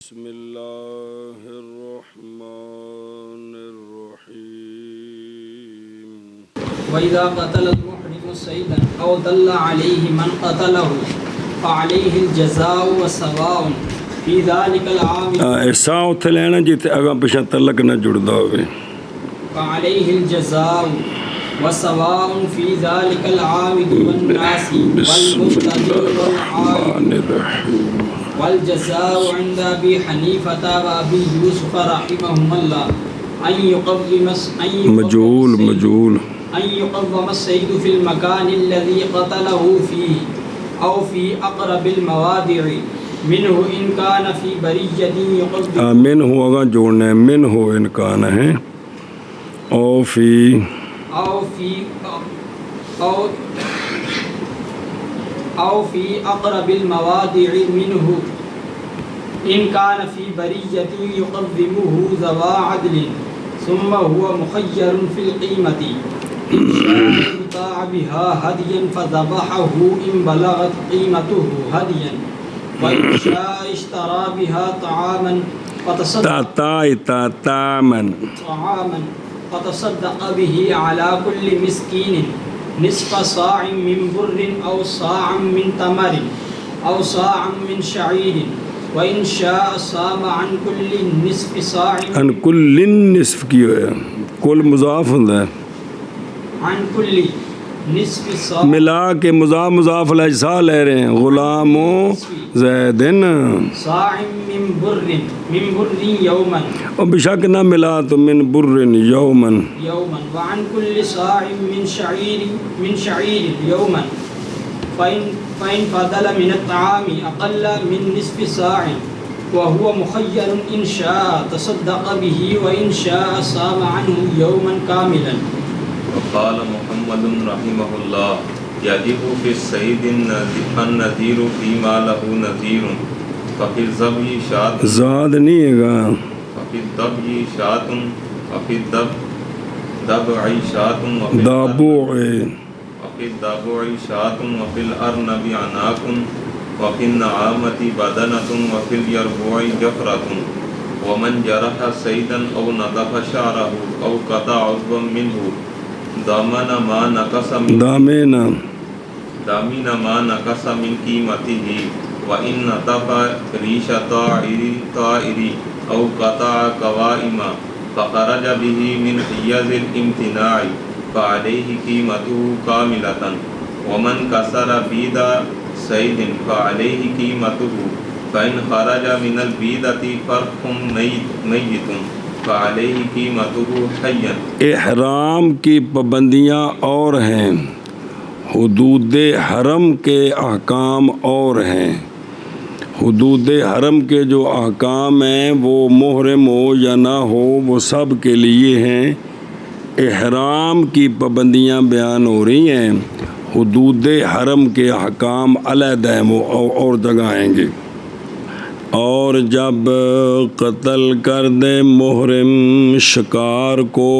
बिस्मिल्लाहिर्रहमानिर्रहीम। वइज़ा क़तल अल-मुहरिमु सैयदन औ दल्ल अलैहि मन क़तलहु फ़अलैहिल जज़ाउ व सवाउन फ़ी ज़ालिकल आमिल। ऐसा उत्थे लेना जिथे अगा पिछा तलक न जुड़दा होवे। फ़अलैहिल जज़ाउ व सवाउन फ़ी ज़ालिकल आमिल वन नासी वल मुस्तज़िर वल आलिम वल जज़ाउ इंदा अबी हनीफता व अबी यूसुफ रहिमहुमुल्लाह अन युक़व्विम मजूल अन युक़व्वम सैयदु फिल मकानिल्लज़ी क़तलहु फ़ीही औ फ़ी अक़रबिल मवादिअ मिन्हु इन कान फ़ी बरिय्यतिन युक़व्विम। मिन्हु अगा जोड़ना है, मिन्हु इन कान है औ फ़ी अक़रबिल मवादिअ मिन्हु इन कान फ़ी बरिय्यतिन युक़व्विमुहु ज़वा अदलिन सुम्मा हुवा मुख़य्यरुन फ़िल क़ीमति इन शाअ बिहा हदियन फ़ज़बहहु इन बलगत क़ीमतुहु हदियन व इन शाअ इश्तरा बिहा तआमन फ़तसद्दक़ बिही अला कुल्लि मिस्कीनिन निस्फ़ साअन मिन बुर्रिन औ साअन मिन तमरिन औ साअन मिन शईरिन व इन शाअ साम अन कुल्लि निस्फ़ साअन अन कुल्लिन निस्फ़ की है, कुल मुज़ाफ़ होता है, अन कुल्लि निस्फ़ साअन मिला के मुज़ाफ़ अलैहि सा ले रहे हैं। ग़ुलामो ज़ैदिन साअन मिन बुर्रिन यौमन और बेशक ना मिला तो मिन बुर्रिन यौमन व अन कुल्लि साअन मिन शईरिन यौमन फ़इन फ़दल मिन अत्ताअमि अक़ल्ल मिन निस्फ़ साअन व हुवा मुख़य्यरुन इन शाअ तसद्दक़ बिही व इन शाअ साम अन्हु यौमन कामिलन। वक़ाल मुहम्मदुन रहिमहुल्लाह यजिबु फ़िस्सैयदिन नज़ीरु फ़ीमा लहु नज़ीरुन फ़फ़िज़्ज़बही शातुन ज़ाद नहीं हैगा, फ़फ़िज़्ज़बही शातुन फ़फ़िज़्ज़दबई शातुन फ़फ़िज़्ज़दबई शातुन वफ़िल अर्नबि अनाकुन वफ़िन नआमति बदनतुन वफ़िल यरबुई जफ़रतुन वमन जरह सैयदन औ नदफ़ शअरहु औ क़ता उज़्वन मिन्हु दामिन मा नक़स मिन क़ीमतिही व इन नतफ़ रीश ताइरी औ क़ता क़वाइमा फ़ख़रज बिही मिन हियज़िल इम्तिनाइ फ़अलैहि क़ीमतुहु कामिलतन वमन कसर बीदा सैयदिन फ़अलैहि क़ीमतुहु फ़इन ख़रज मिनल बीदति फ़र्ख़ुन मय्यितुन फ़अलैहि क़ीमतुहु हय्यन। इहराम की पाबंदियाँ और हैं, हुदूद हरम के अहकाम और हैं। हुदूद हरम के जो अहकाम हैं वो मुहर्रम हो या ना हो वो सब के लिए हैं। इहराम की पाबंदियाँ बयान हो रही हैं, हुदूद हरम के अहकाम अलग हैं, वो और जगह आएंगे। और जब कत्ल कर दे मुहर्रम शिकार को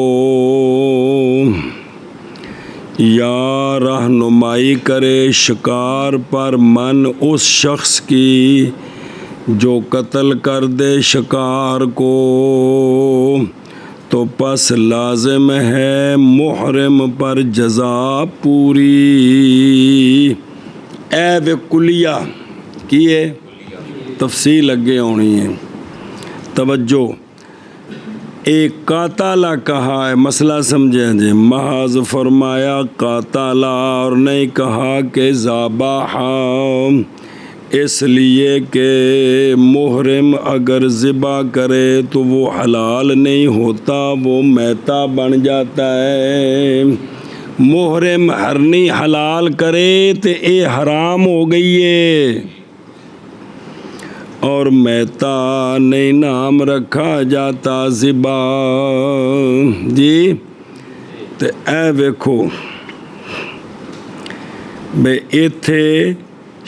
या रहनुमाई करे शिकार पर मन उस शख्स की जो कत्ल कर दे शिकार को, तो पस लाजिम है मुहर्रम पर जज़ा पूरी। वे कुलिया की है, तफसील अगे होनी है। तवज्जो, एक काताला कहा है, मसला समझे जे, महाज फरमाया काताला और नहीं कहा कि ज़ाबाहा, इसलिए कि मुहर्रम अगर ज़िबा करे तो वो हलाल नहीं होता, वो मैता बन जाता है। मुहर्रम हरनी हलाल करे तो ये हराम हो गई है और मैता नहीं नाम रखा जाता ज़िबा जी। तो ए वेखो बे इत्थे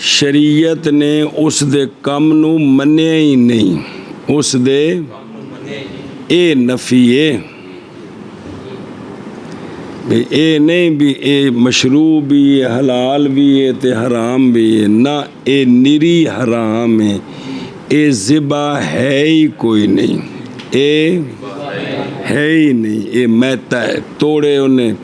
शरीयत ने उस दे कम नू मन्निया ही नहीं, उस दे ए नफी है भी ए नहीं भी ए मशरू भी है, हलाल भी है ते हराम भी है ना, ए निरी हराम है। ये ज़िबा है ही कोई नहीं, ये है ही नहीं, ये मैता है। तोड़े उन्हें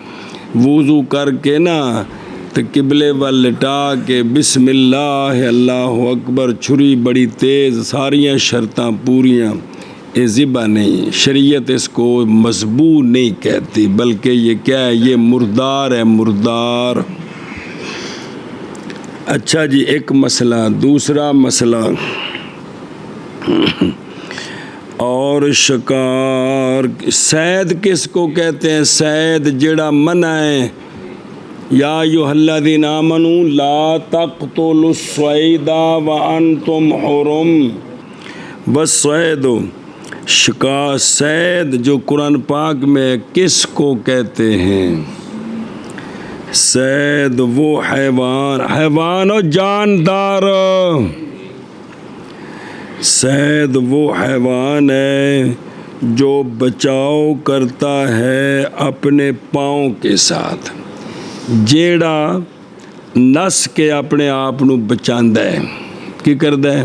वुज़ू करके ना तो किबले वाल लिटा के बिस्मिल्लाह अल्लाहु अकबर, छुरी बड़ी तेज़, सारियां शर्तां पूरियां। ये ज़िबा नहीं, शरीयत इसको मज़बू नहीं कहती, बल्कि ये क्या है, ये मुर्दार है, मुर्दार। अच्छा जी, एक मसला। दूसरा मसला, और शिकार सैद किसको कहते हैं? सैद जेड़ा मना है, या अय्युहल्लज़ीना आमनू ला तक़्तुलुस सैदा व अंतुम हुरुम वस्सैद। शिकार सैद जो कुरान पाक में किसको कहते हैं? सैद वो हैवान, हैवान और जानदार। सैद वो हैवान है जो बचाव करता है अपने पाँव के साथ, जेड़ा नस के अपने आप नू बचांदा है। की करदा है?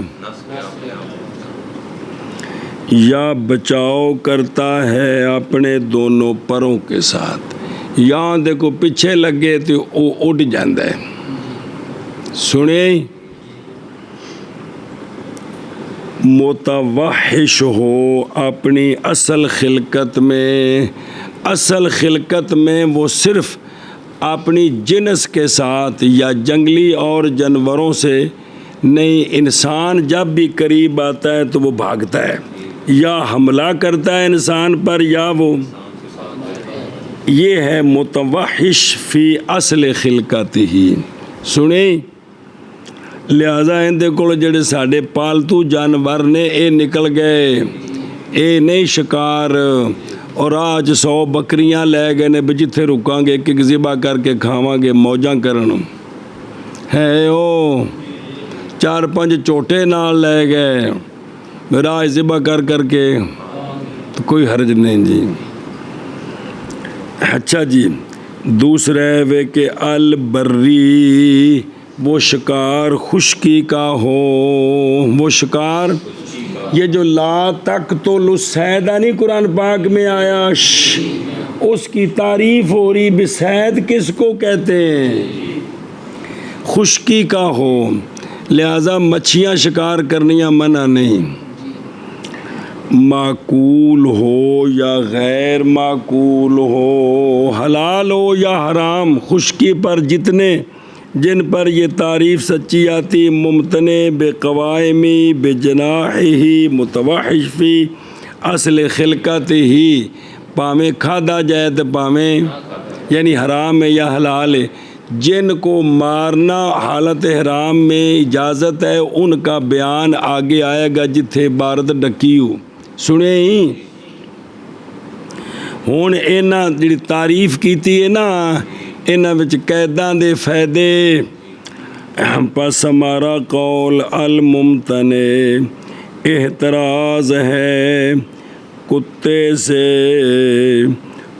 या बचाव करता है अपने दोनों परों के साथ। यहाँ देखो पीछे लगे तो वो उड़ जाता है। सुने, मुतवहिश हो अपनी असल खिलकत में, असल खिलकत में वो सिर्फ अपनी जिन्स के साथ या जंगली और जानवरों से नहीं, इंसान जब भी करीब आता है तो वो भागता है या हमला करता है इंसान पर, या वो, ये है मुतवहिश फ़ी असल खिलकत ही। सुने, लिहाजा इनके कोल जेड़े साडे पालतू जानवर ने ये निकल गए, ये नहीं शिकार, और आज 100 बकरियां ले गए ने भी जिथे रुकांगे एक एक ज़िबा करके खावांगे, मौजां करन है। ओ 4-5 झोटे नाल ले गए, राज ज़िबा कर करके, तो कोई हर्ज नहीं जी। अच्छा जी, दूसरा है वे के अल बर्री, वो शिकार खुशकी का हो, वो शिकार, ये जो ला तक़्तुलुस सैदा नहीं कुरान पाक में आया, उसकी तारीफ हो रही। बिसैद किसको कहते हैं? खुशकी का हो, लिहाजा मच्छियाँ शिकार करनियाँ मना नहीं। माकूल हो या गैर माकूल हो, हलाल हो या हराम, खुशकी पर जितने जिन पर ये तारीफ़ सच्ची आती, मुमतने बेक़वाइमी बेजनाही मुतवहिश फ़ी असल खिलकत ही, पामें खादा जाए तो पामें, यानी हराम है या हलाल है, जिनको मारना हालत हराम में इजाज़त है उनका बयान आगे आएगा जिथे इबारत डकी हो। सुने ही हुण इन्हां जिहड़ी तारीफ कीती है ना, इन्हां विच कैदां दे फायदे। बस हमारा कौल अल मुमतने एहतराज़ है कुत्ते से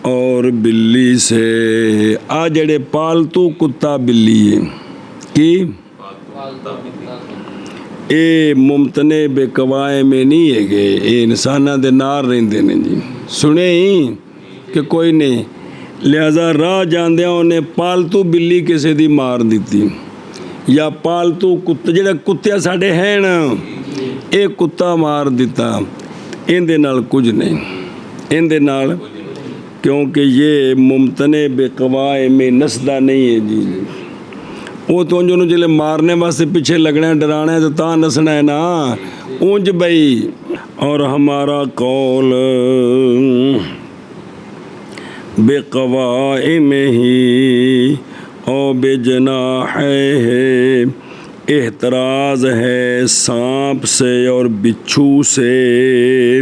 और बिल्ली से। आ जड़े पालतू कुत्ता बिल्ली है कि ये मुमतने बेकवाए में नहीं है गए, ये इंसाना दे नार रहिंदे ने जी। सुने ही कि कोई नहीं, लिहाजा राह जांदियां उन्हें पालतू बिल्ली किसी दी मार दी, या पालतू कुत्ते जेड़ा कुत्ते साडे हैं ना, ये कुत्ता मार दिता, इहदे नाल कुछ नहीं, इहदे नाल, क्योंकि ये मुमतने बेकवाए में नसदा नहीं है जी। वो तो उन्हें जिले मारने वास्ते पीछे लगना है, डराना है, तो ता नसना है ना उंज बई। और हमारा कौल बेक़वाए में ही और बेजनाह है, एहतराज़ है सांप से और बिच्छू से।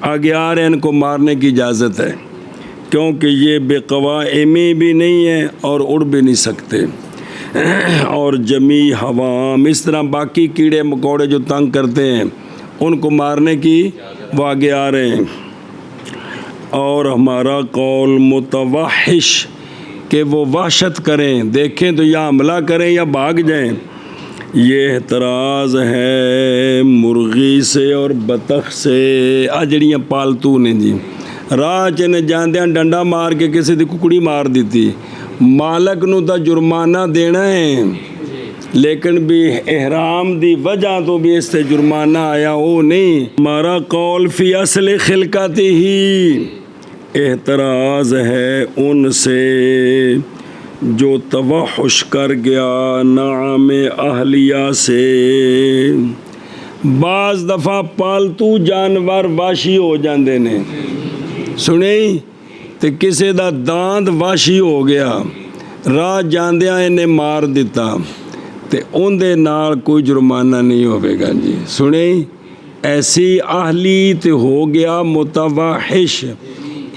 आगे आ रहे हैं, इनको मारने की इजाज़त है, क्योंकि ये बेक़वाइमी भी नहीं है और उड़ भी नहीं सकते। और जमी हवाम, इस तरह बाकी कीड़े मकोड़े जो तंग करते हैं उनको मारने की वो आगे आ रहे हैं। और हमारा कौल मुतवहिश, कि वो वहशत करें, देखें तो या हमला करें या भाग जाएं। ये एतराज़ है मुर्गी से और बतख से। आ जड़ियाँ पालतू ने जी, राह च ने जांदियां डंडा मार के किसी दी कुकड़ी मार दी, मालक नूं तां जुर्माना देना है, लेकिन भी एहराम दी वजह तो भी इस ते जुर्माना आया वो नहीं। हमारा कौल फी असल खिलकत ही, एतराज़ है उनसे जो तवहुश कर गया नाम अहलिया से। बाज़ दफ़ा पालतू जानवर वाशी हो जाते ने, सुने ते किसी दा दांत वाशी हो गया, राह जांदियां इन्हें मार दिता ते उनदे नाल कोई जुर्माना नहीं होवेगा जी। सुने ऐसी आहली ते हो गया मुतवाहिश,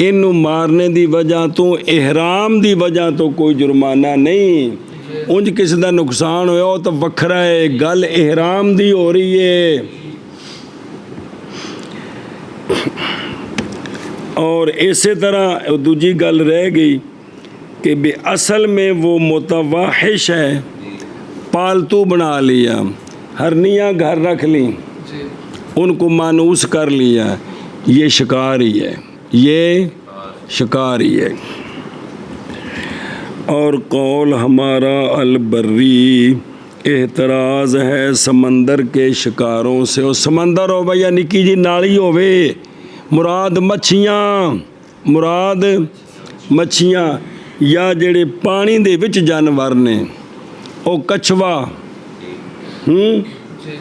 इनू मारने दी वजह तो एहराम दी वजह तो कोई जुर्माना नहीं। उंज किसी दा नुकसान होया तो वखरा है, गल एहराम दी हो रही है। और इसी तरह दूजी गल रह गई कि भी असल में वो मुतवाहिश है, पालतू बना लिया, हरनियाँ घर रख ली, उनको मानूस कर लिया, ये शिकार ही है, ये शिकार ही है। और कौल हमारा अलबर्री, एतराज़ है समंदर के शिकारों से। और समंदर हो या निकी जी नाली होवे, मुराद मच्छियाँ या जेड़े पानी दे विच जानवर ने, ओ कछवा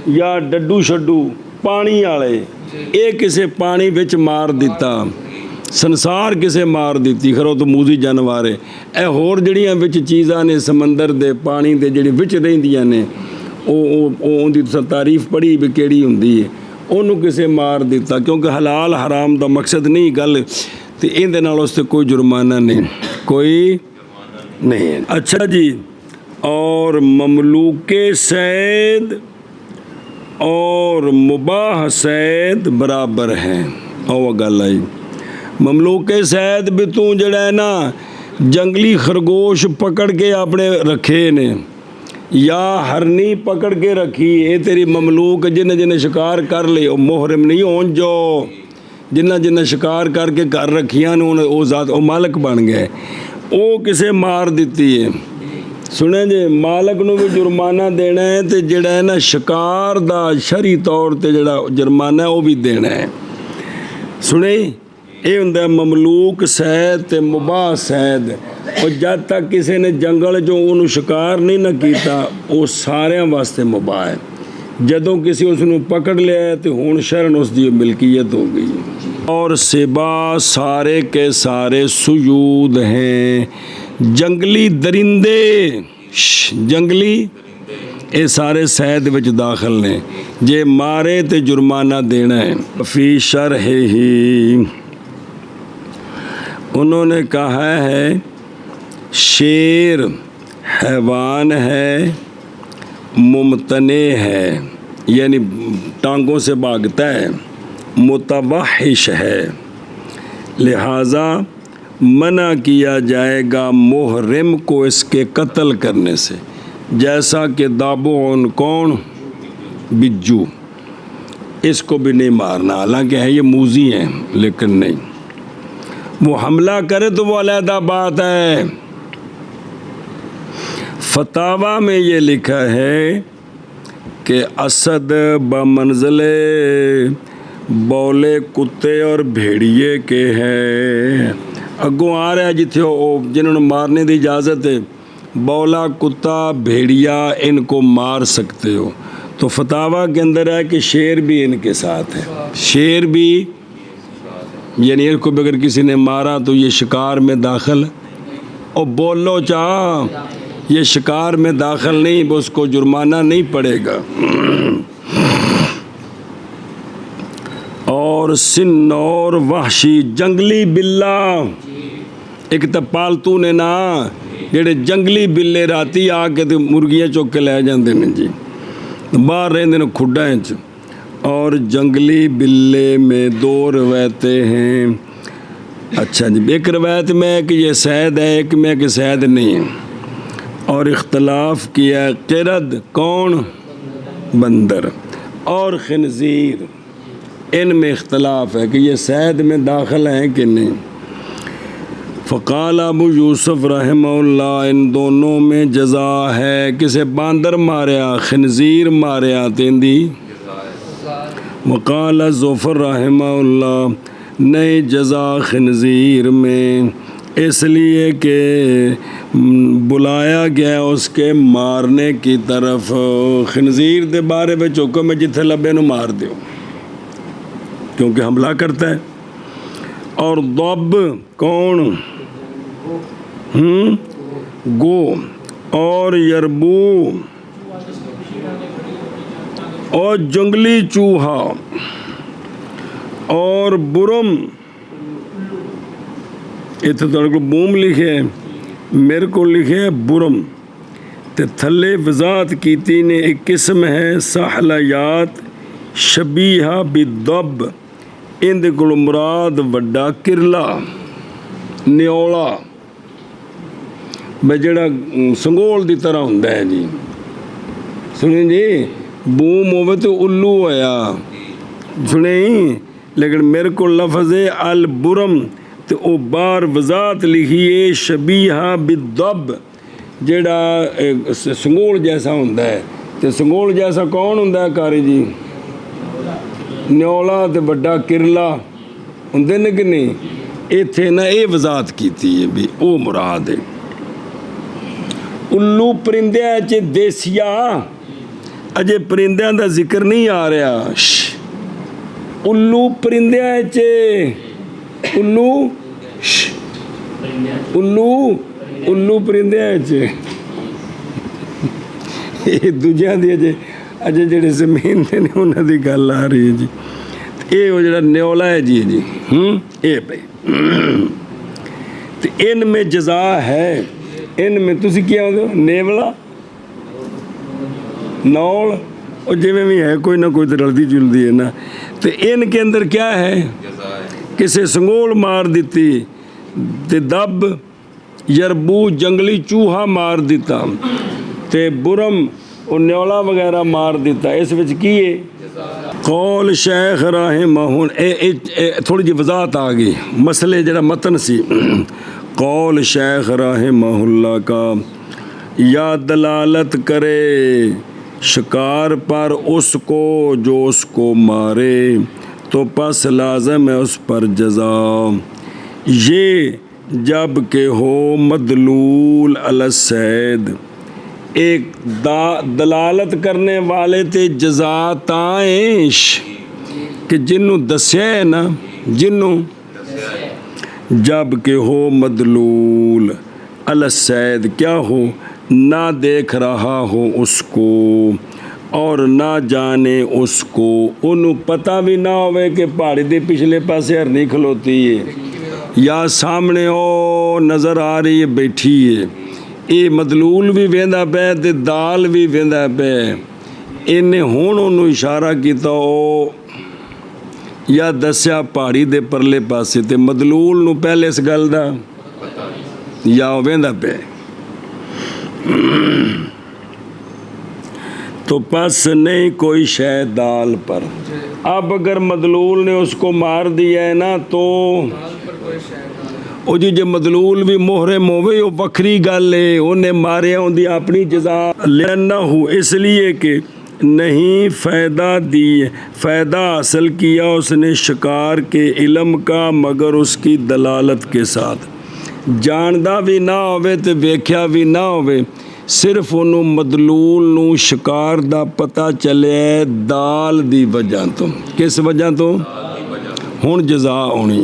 या डड्डू छड्डू पानी वाले, ये किसे पानी विच मार दिता, संसार किसे मार दी, खरो तो मूजी जानवर है। ए होर जड़ियां विच चीज़ां ने समंदर दे पानी दे जिहड़ी विच रहिंदियां ने, उहदी तुसां तारीफ पढ़ी भी किहड़ी हुंदी है, उहनूं किसे मार दिता, क्योंकि हलाल हराम दा मकसद नहीं गल, ते इहदे नाल उस ते कोई जुर्माना नहीं, कोई नहीं है। अच्छा जी, और ममलूके सैद और मुबाह सैद बराबर हैं। और गल आई ममलूके सैद भी तू जड़ा है ना जंगली खरगोश पकड़ के अपने रखे ने, या हरनी पकड़ के रखी, ये तेरी ममलूक जिन्हें जिन्हें शिकार कर ले, वो मोहरम नहीं होन जो जिन्हें जिन्हें शिकार करके घर रखियां ने वो ज़ात वो मालक बन गए, वो किसे मार दी है। सुने जे मालक नूं भी जुर्माना देना है, तो जड़ा है ना शिकार दा शरी तौर पर जड़ा जुर्माना है वो भी देना है। सुने ये हुंदा ममलूक सैद ते मुबाह सैद। और जब तक किसी ने जंगल जो उन्होंने शिकार नहीं ना किया, वो सारिਆਂ वास्ते मुबाह है। जदों किसी उसनूं पकड़ लिया तो हुण शरण उसकी मिल्कियत हो गई। और सिबा सारे के सारे सुयूद हैं, जंगली दरिंदे, जंगली ये सारे सैद विच दाखिल ने, जे मारे तो जुर्माना देना है। फी शरह ही उन्होंने कहा है शेर हैवान है, मुमतने है, यानी टांगों से भागता है, मुतवाहिश है, लिहाजा मना किया जाएगा मुहर्रिम को इसके कत्ल करने से, जैसा कि दाबोन कौन बिज्जू, इसको भी नहीं मारना, हालांकि है ये मूजी हैं लेकिन नहीं, वो हमला करे तो वो अलहदा बात है। फतावा में ये लिखा है कि असद बमंज़िले बौले कुत्ते और भेड़िए के हैं। अगों आ रहा है जिथे जिन्होंने मारने की इजाज़त है, बौला कुत्ता भेड़िया इनको मार सकते हो। तो फतावा के अंदर है कि शेर भी इनके साथ है, शेर भी, यानी इनको भी अगर किसी ने मारा तो ये शिकार में दाखिल, और बोलो चाह ये शिकार में दाखिल नहीं, उसको जुर्माना नहीं पड़ेगा। और सिन्नौर वहशी जंगली बिल्ला, एक तो पालतू ने ना जेड़े जंगली बिल्ले राती आके तो मुर्गियाँ चुक के लै जाते हैं जी, बाहर रहते हैं खुड्डां च। और जंगली बिल्ले में दो रवायतें हैं। अच्छा जी, एक रवायत में कि ये सैद है, एक में कि सैद नहीं है। और इख्तलाफ किया किरद कौन बंदर और खिनज़ीर, इनमें इख्तलाफ है कि ये सैद में दाखिल हैं कि नहीं। फ़क़ाल अबू यूसुफ़ रहमहुल्लाह, इन दोनों में जज़ा है। किसे बांदर मारिया, खिनज़ीर मारिया तेंदी। वक़ाल ज़ुफ़र रहमहुल्लाह, नहीं जज़ा खिनज़ीर में, इसलिए कि बुलाया गया उसके मारने की तरफ। खिनज़ीर दे बारे में हुक्म है जिथे लबे नूं मार दो, क्योंकि हमला करता है। और दब कौन, गो, और यरबू और जंगली चूहा और बुरम, इतने तो को बूम लिखे है, मेरे को लिखे है बुरम। ते थले वजात कीती ने एक किस्म है सहलयात शबीहा बिदब, इंदे कोल मुराद वड्डा किरला न्योला, मैं जड़ा संगोल की तरह होंदा है जी। सुनी जी, बूम होवे तो उल्लू होया, सुने ही। लेकिन मेरे को लफ्ज़ है अल बुरम, तो वो बार वजात लिखी है शबीहा बिदब, जड़ा संगोल जैसा होंदा है। तो संगोल जैसा कौन होंदा है कारी जी, न्योला ते वड्डा किरला होंदे ने कि नहीं। इत्थे ना ये वजात कीती है भी वो मुराद है। उल्लू परिंदे च देसिया, अजे परिंदे का जिक्र नहीं आ रहा। उल्लू परिंदे च, उल्लू उल्लू उल्लू परिंदे च, ये दूजिया दी अजे अजे जेडे जमीन दे ने उन्हां दी गल आ रही है जी। ये वो जड़ा न्योला है जी ये भाई। तो इनमें जज़ा है, इनमें तुसी क्या होंगे नेवला नौल, और जिमें भी है कोई ना कोई तो रलती जुलती है ना। तो इनके अंदर क्या है, किसे संगोल मार दी, ते दब यरबू जंगली चूहा मार दिता, ते बुरम और न्योला वगैरह मार दिता। इस विच की है कौल शेख रहमहुल, थोड़ी जी वजात आ गई मसले जरा मतन सी। कौल शेख रहमहुल्लाह का, या दलालत करे शिकार पर उसको जो उसको मारे, तो पस लाज़म है उस पर जज़ा। ये जब के हो मदलूल अलसैद, एक दलालत करने वाले ते जज़ा ताएश कि जिन्नू दस्या है ना, जिन्नू जब के हो मदलूल अलसैद, क्या हो ना देख रहा हो उसको और ना जाने उसको, उन्हों पता भी ना होवे कि पहाड़ी दे पिछले पासे हरनी खलोती है या सामने ओ नज़र आ रही है बैठी है। ये मदलूल भी वेंदा पे ते दाल भी वेंदा पे। इन्हें हुण उन्होंने इशारा किया ओ या दस्या पहाड़ी दे परले पासे, ते मदलूल नूं पहले इस गल दा या वेंदा पे। तो पस नहीं कोई शय दाल पर। अब अगर मदलूल ने उसको मार दिया है ना, तो ਉਹ जी जे मदलूल भी मोहरे मोवे वो वक्री गल है, उन्हें मारे उनकी अपनी जजा लेना हो, इसलिए कि नहीं फ़ायदा हासिल किया उसने शिकार के इल्म का मगर उसकी दलालत के साथ। जानदा भी ना होवे ते वेख्या भी ना होवे, सिर्फ उन्होंने मदलूल नूं शिकार दा पता चले दाल दी वजह तो। किस वजह तो? हुण जजा होनी।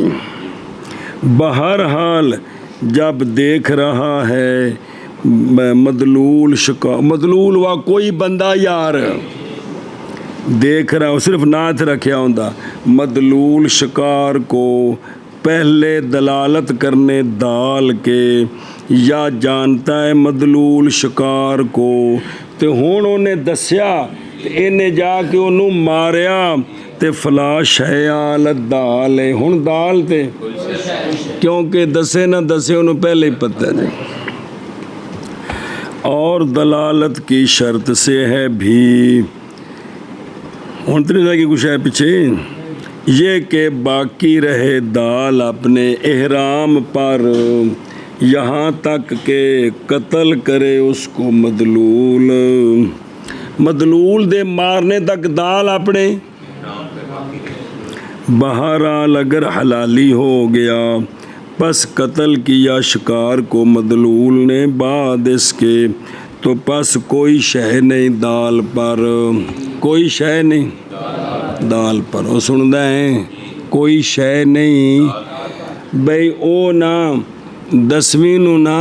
बहरहाल जब देख रहा है मदलूल शिकार, मदलूल वा कोई बंदा यार देख रहा हो, सिर्फ नाथ रखा होंदा। मदलूल शिकार को पहले दलालत करने दाल के या जानता है मदलूल शिकार को, तो हुण उन्हें दस्या ते इन्हें जाके उन्होंने मारिया ते फला शयाल दाल है। हुण दाल ते क्योंकि दसे ना दसे उन्होंने पहले ही पता है। और दलालत की शर्त से है भी हुण तो नहीं रह गई कुछ है पीछे। ये कि बाकी रहे दाल अपने एहराम पर, यहाँ तक के कत्ल करे उसको मदलूल। मदलूल दे मारने तक दाल अपने। बहरहाल अगर हलाली हो गया पस कत्ल किया शिकार को मदलूल ने बाद इसके, तो पस कोई शय नहीं दाल पर, कोई शय नहीं दाल पर। वो सुनदा है कोई शय नहीं बई ओ ना 10वीं नू ना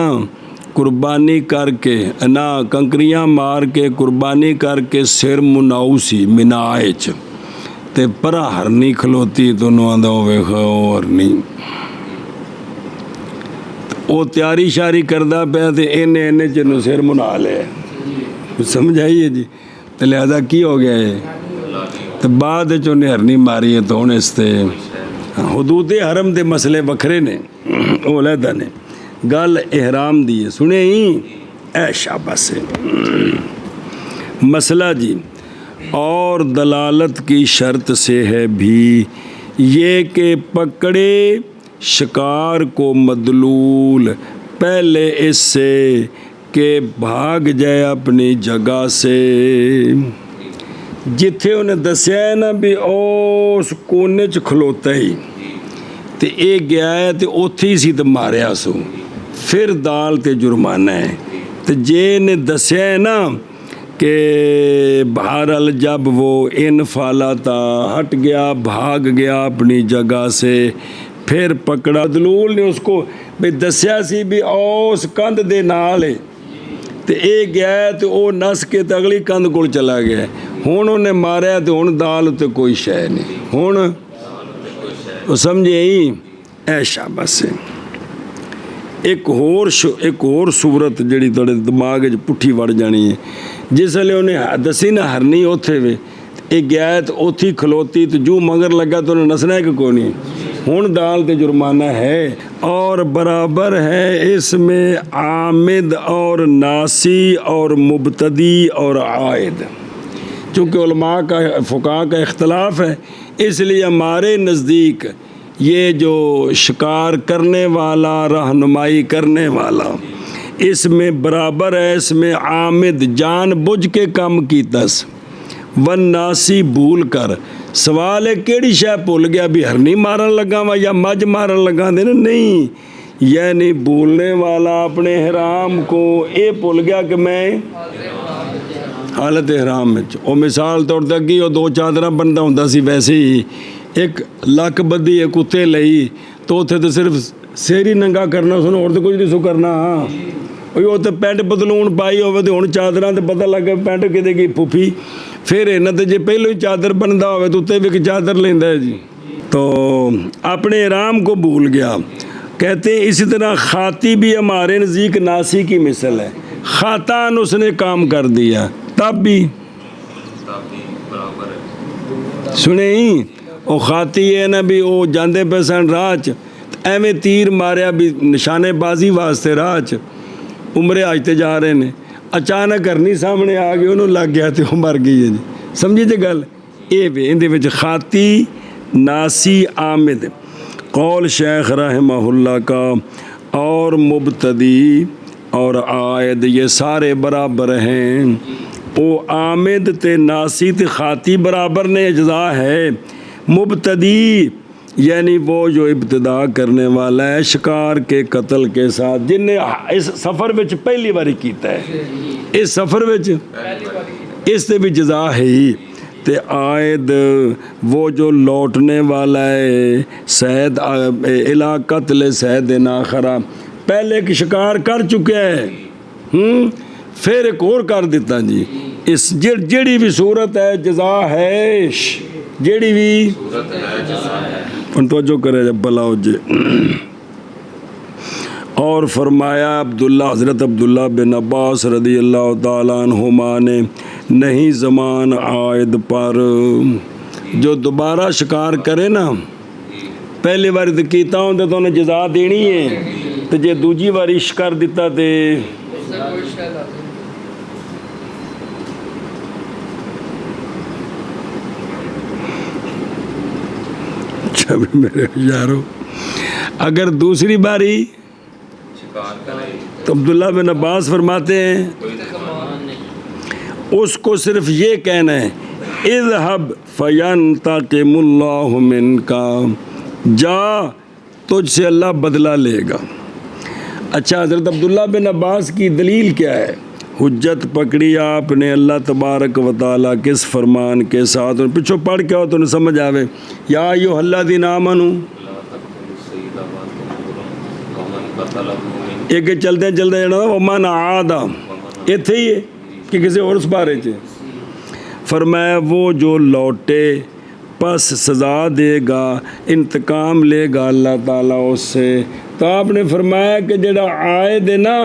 कुर्बानी करके ना कंकरियां मार के कुर्बानी करके सिर मुनाऊ सी मिनाए च ते परा हरनी खलोती तो आंदा वेख हरनी वो तैयारी शारी करदा पिया ते इन्ने इन्ने च नू सिर मुना लिया। समझ आई है जी। तो लिहाजा की हो गया है तो बाद च उन्हें हरनी मारी है तो हुण इसते हुदूद हरम दे मसले वखरे ने, वो लहदा ने। गल एहराम दी है सुने ही ऐ शाबाश है मसला जी। और दलालत की शर्त से है भी ये कि पकड़े शिकार को मदलूल पहले इससे कि भाग जाए अपनी जगह से। जिथे उन्हें दसिया है ना भी उस कोने च खलोता ही तो ये गया है तो उत्थे ही सी तो मारिया सो, फिर दाल ते जुर्माना है। तो जे ने दसिया है ना कि बहरहाल जब वो इन फाला था हट गया भाग गया अपनी जगह से, फिर पकड़ा दलूल ने उसको भी दसिया सी भी उस कंध दे नाल है तो ये गया तो वो नस के तो अगली कंध को चला गया। हुण उन्हें मारिया तो हुण दाल उत्ते कोई शय नहीं। हुण वो समझे ही ऐ शाबाश है। एक होर सूरत जिहड़ी तुहाडे दिमाग च पुट्ठी वड़ जानी है। जिसले उन्हें दसी ना हरनी उत्थे वे ये गया तो उत्थे खलोती तो जू मगर लगा तो उन्हें नसना कि कोई नहीं। हुण दाल ते जुर्माना है और बराबर है इसमें आमिद और नासी और मुबतदी और आयद। चूँकि उलमा का फ़ुक़हा का इख्तलाफ है इसलिए हमारे नज़दीक ये जो शिकार करने वाला रहनुमाई करने वाला इसमें बराबर है। इसमें आमिद जान बुझ के काम कीतस वन नासी भूल कर। सवाल है केड़ी शय भुल गया भी हरनी मारन लगा वा या मज मारन लगा दे नहीं, यानी भूलने वाला अपने हराम को ये भुल गया कि मैं हालत हराम में। वो मिसाल तौर तक कि वो 2 चादर बनता होंदा सी वैसे ही एक लक बद्धी एक उत्ते लई तो उत्थे तो सिर्फ सिर ही नंगा करना सुनो और तो कुछ नहीं सो करना। वो तो पैंट बदलून पाई हो तो हुण चादरां ते पता लग गया पैंट किते की फुफी। फिर इन्हां ते जे पहलों ही चादर बनता हो तो उत्ते भी एक चादर लेंदा है जी। तो अपने हराम को भूल गया। कहते हैं इसी तरह खाती भी हमारे नज़दीक नासी की मिसल है। खातान उसने काम कर दिया तब भी सुने ही वो खाती है ना भी वो जाते पे सन राह च एवें तीर मारिया भी निशानेबाजी वास्ते राह च उमरे आज जा रहे ने अचानक करनी सामने आ गई उन्होंने लग गया तो मर गई है जी। समझी जे गल ये वे इहदे विच खाती नासी आमिद कौल शेख रहमहुल्लाह का और मुबतदी और आयद ये सारे बराबर हैं। वो आमिद ते नासी ते खाती बराबर ने अज्जा है। मुबतदी यानी वो जो इब्तिदा करने वाला है शिकार के कत्ल के साथ जिनने इस सफ़र में पहली बारी किया है इस सफ़र में इस ते भी जजा है ही। ते आयद वो जो लौटने वाला है सैद इला कत्ल सैद नाखरा पहले एक शिकार कर चुका है फिर एक और कर दिता जी। इस जेड़ी भी सूरत है जजा है जेड़ी भी तवज्जो करे जब भला हो जे। और फरमाया अब्दुल्ला हज़रत अब्दुल्ला बिन अब्बास रदी अल्लाह ताला अन्हुमा ने नहीं ज़मान आयद पर जो दोबारा शिकार करे ना पहली बार तो कीता होंदा तो उन्हें जजा देनी है तो जे दूजी बार शिकार दिता तो अच्छा भी मेरे यारों, अगर दूसरी बारी शिकार करे तो अब्दुल्ला बिन अब्बास फरमाते हैं कोई इंतकाम नहीं। उसको सिर्फ ये कहना है इज़हब फयंतक़िमुल्लाहु मिनका, जा तुझसे अल्लाह बदला लेगा। अच्छा, हज़रत अब्दुल्ला बिन अब्बास की दलील क्या है? हुज्जत पकड़ी आपने अल्लाह तबारक व तआला किस फरमान के साथ, और पिछो पढ़ के हो तो समझ आवे, या अय्युहल्लज़ीना आमनू, एक चलते चलते जाना वमन आदा इत्थे ही है कि किसी और बारे च फरमाया वो जो लौटे पस सज़ा देगा, इंतकाम लेगा अल्लाह ताला उससे। तो आपने फरमाया कि जड़ा आए दे ना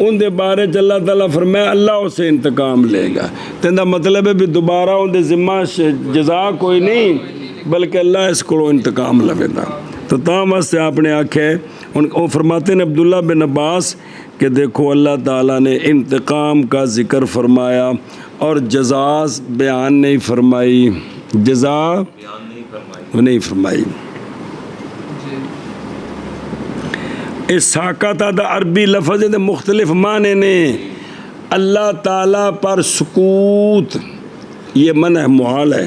उनके बारे च अल्लाह ताला फरमाया अल्लाह उससे इंतकाम लेगा। तेंदा मतलब है भी दोबारा उनके जिम्मा जजा कोई नहीं बल्कि अल्लाह इस को इंतकाम लवेगा। तो तां वास्ते आपने आखे वो फरमाते हैं अब्दुल्ला बिन अब्बास कि देखो अल्लाह ताला ने इंतकाम का ज़िक्र फरमाया और जज़ा बयान नहीं फरमाई, जज़ा नहीं फरमाई। इस साकता दा अरबी लफ्ज़ दे मुख्तलिफ माने ने। अल्लाह ताला पर सुकूत ये मन है, मुहाल है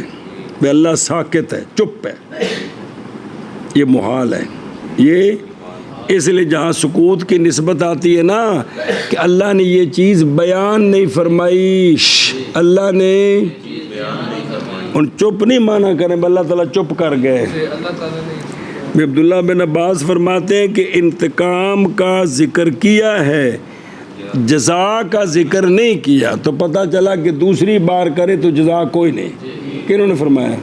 कि अल्लाह साकित है, चुप है, ये मुहाल है। ये इसलिए जहाँ सुकूत की निस्बत आती है ना कि अल्लाह ने ये चीज़ बयान नहीं फरमाई, अल्लाह ने उन चुप नहीं माना करें, अल्लाह ताला चुप कर गए। अब्दुल्ला बिन अब्बास फरमाते हैं कि इंतकाम का जिक्र किया है, जज़ा का जिक्र नहीं किया। तो पता चला कि दूसरी बार करे तो जज़ा कोई नहीं। किन्होंने फरमाया?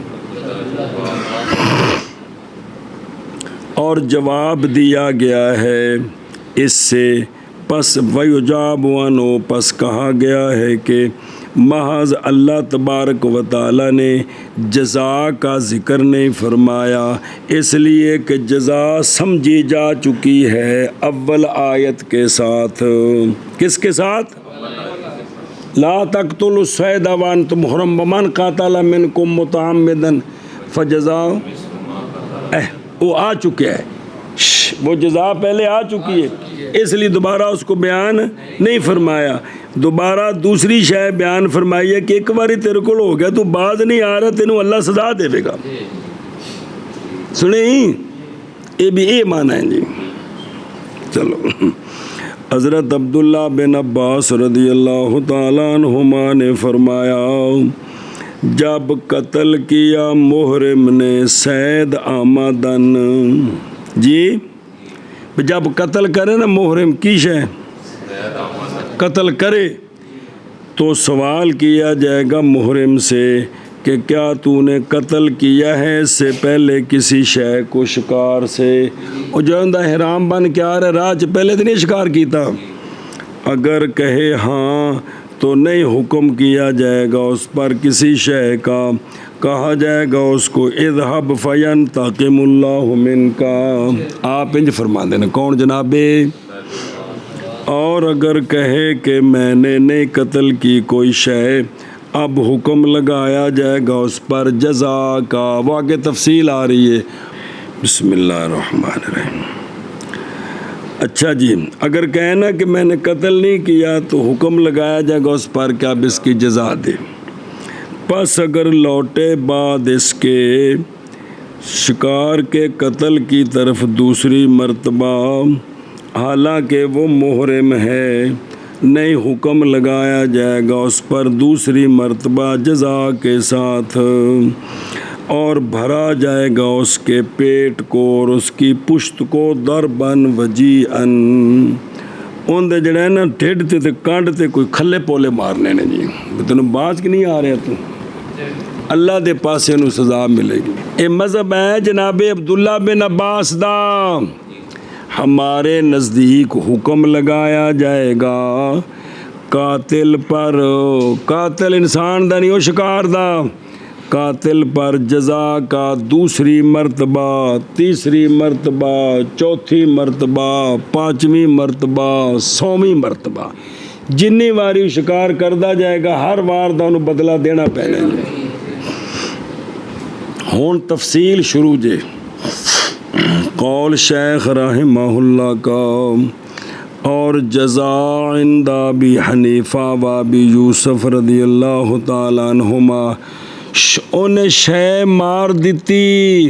और जवाब दिया गया है इससे पस वयुजाबवानो, पस कहा गया है कि महज अल्लाह तबारक व तआला ने जज़ा का ज़िक्र नहीं फरमाया, इसलिए कि जज़ा समझी जा चुकी है अव्वल आयत के साथ। किसके साथ? ला तक़्तुलु सैद व अंतुम हुरुम वमन क़तल मिनकुम मुतअम्मिदन फजज़ाउ, वो आ चुके हैं, वो जज़ा पहले आ चुकी है, इसलिए दोबारा उसको बयान नहीं फरमाया। दोबारा दूसरी शय बयान फरमाई है कि एक बारी तेरे को हो गया, तू बाज नहीं आ रहा, तेनों अल्लाह सजा देगा। सुने ही ये भी ये माना है जी। चलो, हज़रत अब्दुल्ला बिन अब्बास रदियल्लाहु ताला अन्हुमा ने फरमाया जब कत्ल किया मुहरिम ने सैद आमदन, जी जब कत्ल करे ना मुहरिम की शय कत्ल करे तो सवाल किया जाएगा मुहरिम से कि क्या तूने कत्ल किया है इससे पहले किसी शय को शिकार से, और जो हराम बन के आ रहा राह च पहले तो नहीं शिकार किया। अगर कहे हाँ तो नहीं हुक्म किया जाएगा उस पर किसी शय का, कहा जाएगा उसको इज़हब फयंतक़िमुल्लाहु मिनका, आप इंज फरमा देना। कौन जनाबे? और अगर कहे कि मैंने नहीं कत्ल की कोई शय, अब हुक्म लगाया जाएगा उस पर जज़ा का। वो आगे तफसील आ रही है। बिस्मिल्लाहिर्रहमानिर्रहीम। अच्छा जी, अगर कहना कि मैंने कत्ल नहीं किया तो हुक्म लगाया जाएगा उस पर कि अब इसकी जज़ा दे। बस अगर लौटे बाद इसके शिकार के कत्ल की तरफ दूसरी मर्तबा, हालांकि वो मुहरिम है, नहीं हुक्म लगाया जाएगा उस पर दूसरी मर्तबा जज़ा के साथ, और भरा जाएगा उसके पेट को और उसकी पुश्त को दरबन वजीअन, उनके जड़े ना ढिड ते कंड ते कोई खले पोले मारने ने जी। तेन बाज कि नहीं आ रहा तू, अल्लाह दे पासे नू सज़ा मिलेगी। ये मज़हब है जनाबे अब्दुल्ला बिन अब्बास दा। हमारे नज़दीक हुक्म लगाया जाएगा कातिल पर, कातिल इंसान दा नहीं हो शिकार दा, कातिल पर जज़ा का दूसरी मर्तबा, तीसरी मर्तबा, चौथी मर्तबा, पाँचवीं मर्तबा, 100वीं मर्तबा, जिन्नी वारी शिकार करता जाएगा हर वार का उन्हें बदला देना पैना। हुण तफसील शुरू जे। कौल शेख रहमहुल्लाह का और जज़ा इंदा भी हनीफा व भी यूसुफ रदी अल्लाह तआला अन्हुमा उन्हें शै मार दिती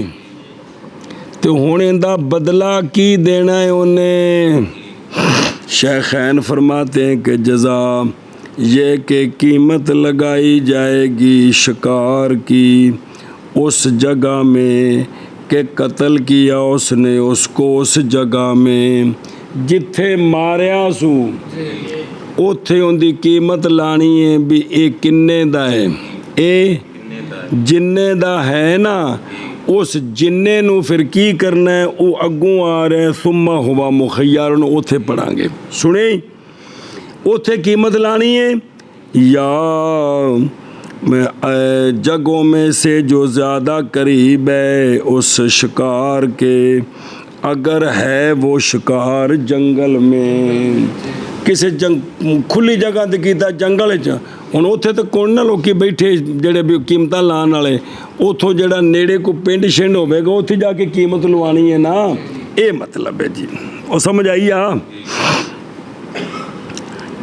तो हुण इंदा बदला की देना है उन्हें। शेखैन फरमाते हैं कि जज़ा ये कि कीमत लगाई जाएगी शिकार की उस जगह में कि कत्ल किया उसने उसको उस जगह में जिथे मारिया सू उथे उनकी कीमत लानी है भी ये किन्ने दा है, ये जिन्ने दा है ना उस जिन्ने नू फिर की करना है वो अगों आ रहा है। सुम्मा हुआ मुखय्यर उथे पढ़ांगे सुने उथे कीमत लानी है या जगहों में से जो ज़्यादा करीब है उस शिकार के अगर है वो शिकार जंगल में किसी खुली जगह ते कीता जंगल च हुण उत्थे तो कौन ना लोग बैठे जेड़े भी कीमत लाने वाले उतों जेड़ा नेड़े को पिंड छिंड होवेगा उत्थे जाके कीमत लवानी है ना ये मतलब है जी। और समझ आई आ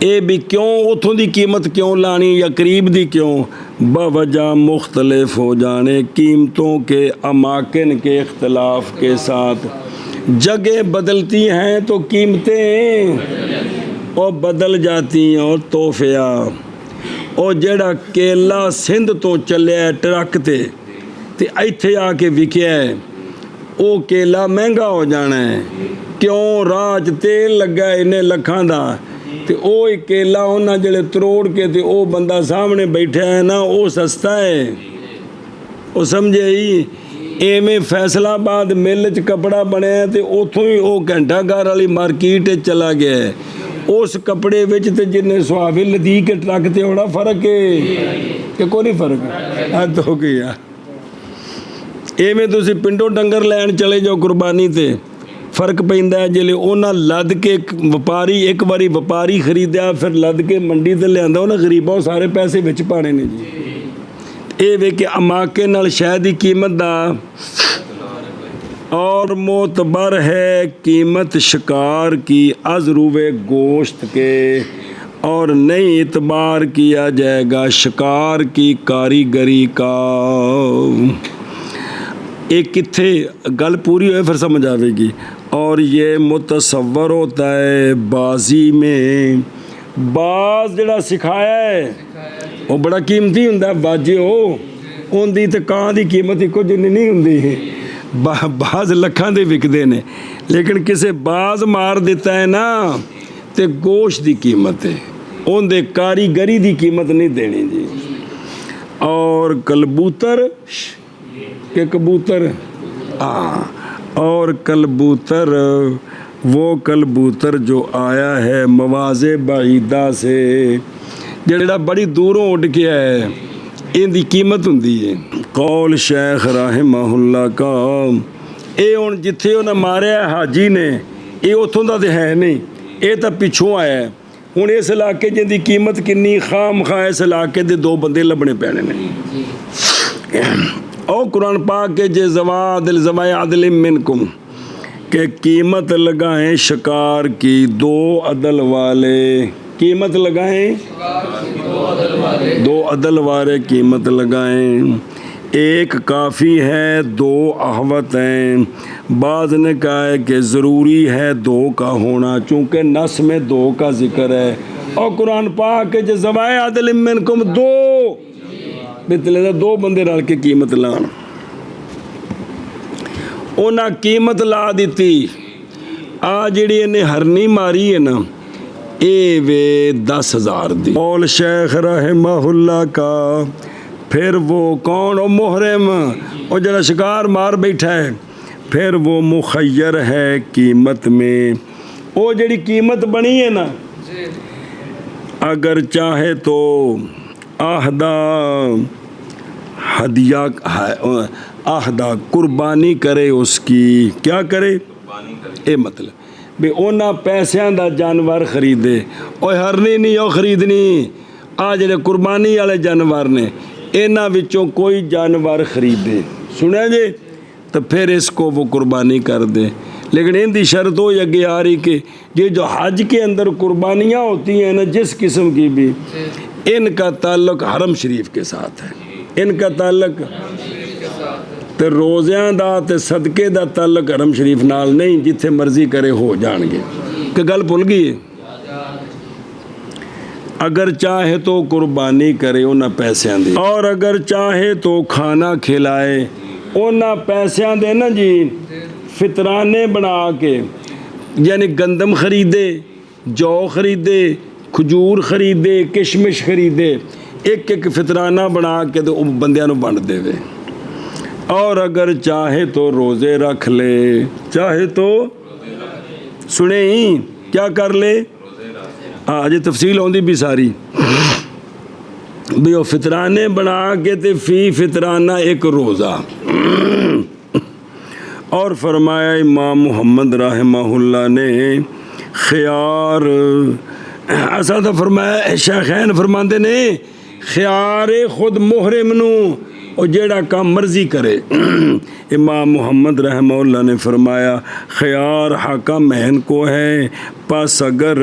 ये भी क्यों उतों की कीमत क्यों लानी या करीब दी क्यों बवजह मुख्तलिफ हो जाने कीमतों के अमाकिन के इख्तलाफ के साथ जगह बदलती हैं तो कीमतें और बदल जाती हैं और तोहफिया और जेड़ा केला सिंध तो चलिया ट्रक ते इत्थे आके विकिया है वो केला महंगा हो जाना है क्यों राज तेल लगा इन्ने लखां दा ते ओ केला उन्हें जेड़े तरोड़ के ते ओ बंदा सामने बैठा है ना वो सस्ता है। वो समझे ही एवें फैसलाबाद मिल च कपड़ा बनया तो उतों ही वो घंटाघर वाली मार्केट चला गया है उस कपड़े विच ते जिन्हें सुहावे लदी के ट्रक ते बड़ा फर्क है कि कोई नहीं फर्क हद हो गया। एवें तुसी पिंडों डंगर लैन चले जाओ कुर्बानी ते फर्क पैंदा है जिले उन्हें लद के व्यापारी एक बारी व्यापारी खरीदा फिर लद के मंडी ते लियांदा उन्हें गरीबों सारे पैसे विच पाने ने जी। ये वे कि अमाके नाल शै दी कीमत दा और मोतबर है कीमत शिकार की अज़रुवे गोश्त के और नहीं इतबार किया जाएगा शिकार की कारीगरी का। एक कित्थे गल पूरी हो फिर समझ आवेगी। और ये मुतसव्वर होता है बाजी में बाज जड़ा सिखाया है वो बड़ा कीमती हुंदा बाजे हो उनकी तो कां की कीमत इको जिन्नी नहीं हुंदी बाज लखां दे विकदे ने लेकिन किसे बाज मार दिता है ना तो गोश्त की कीमत है उनके कारीगरी की कीमत नहीं देनी जी। और कबूतर के कबूतर और कबूतर वो कबूतर जो आया है मवाज़े बाईदा से जेड़ा बड़ी दूरों उड़ के आया है इनकी कीमत हुंदी है। कौल शेख रहमहुल्लाह का ये हुण जिथे उन्हें मारिया हाजी ने ये उतों का तो है नहीं ये तो पिछों आया है। हुण इस इलाके जिंदी कीमत किन्नी खाम खा इस इलाके दे दो बंदे लभने पैने ने। और कुरान पाक के जे ज़वाए अदल मिनकुम के कीमत लगाएं शिकार की दो अदल वाले कीमत लगाएं दो अदल वाले कीमत लगाएं एक काफ़ी है दो अहवत हैं। बाज़ ने कहा है कि ज़रूरी है दो का होना चूँकि नस में दो का जिक्र है। और कुरान पाक के जे ज़वाए अदल मिनकुम दो बितले दा दो बंदे रल के कीमत लान उन्हें कीमत ला दी आ जिहड़ी इन्हें हरनी मारी है ना ये वे 10,000 दी। कौल शेख रहमहुल्लाह का फिर वो कौन वो मुहरम वो जरा शिकार मार बैठा है फिर वो मुखय्यर है कीमत में वो जिहड़ी कीमत बनी है ना अगर चाहे तो आहदा हदिया आहदा कुर्बानी करे उसकी क्या करे ये मतलब भी उन्होंने पैसों का जानवर खरीदे और हरनी नहीं वो खरीदनी आ जेडे कुर्बानी वाले जानवर ने इन्हां विचों कोई जानवर खरीदे सुना जे, तो फिर इसको वो कुर्बानी कर दे। लेकिन इनकी शर्त हो अगे आ रही कि ये जो हज के अंदर कुर्बानियाँ होती हैं ना, जिस किस्म की भी, इनका ताल्लुक हरम शरीफ के साथ है। इनका ताल्लुक तो रोज़ियां दा ते सदके दा ताल्लुक हरम शरीफ नाल नहीं, जिथे मर्जी करे हो जाएंगे। कि गल भुल गई है? अगर चाहे तो कुर्बानी करे उन्हें पैसों दे, और अगर चाहे तो खाना खिलाए उन्हें पैसों दे ना जी, फितराने बना के, यानी गंदम खरीदे, जौ खरीदे, खजूर खरीदे, किशमिश खरीदे, एक एक फितराना बना के तो बंदियां नूं वंड देवे। और अगर चाहे तो रोज़े रख ले, चाहे तो सुने ही क्या कर ले, हाँ जी तफसील आउंदी भी सारी भी, वो फितराने बना के ते फी फितराना एक रोज़ा। और फरमाया इमाम मुहम्मद रहमहुल्लाह ने ख़ियार, ऐसा तो फरमाया शेखैन फरमाते ने ख़ियार खुद मुहरिम नू और जेड़ा काम मर्जी करे। इमाम मुहम्मद रहमहुल्लाह ने फरमाया ख़ियार हकामैन को है, पास अगर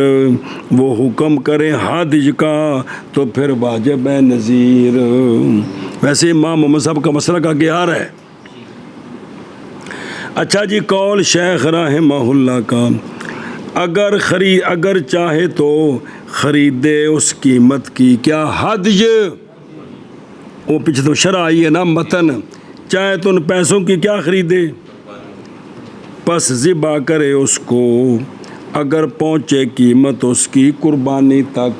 वो हुक्म करें हादिज का तो फिर वाजिब है नज़ीर। वैसे इमाम मोहम्मद साहब का मसला का क्या है। अच्छा जी, कौल शेख रहमहुल्लाह का, अगर चाहे तो ख़रीदे उस कीमत की क्या हदिज, वो पीछे तो शरअ आई है ना मतन, चाहे तो उन पैसों की क्या ख़रीदे, बस ज़िबा करे उसको, अगर पहुँचे कीमत उसकी कुर्बानी तक,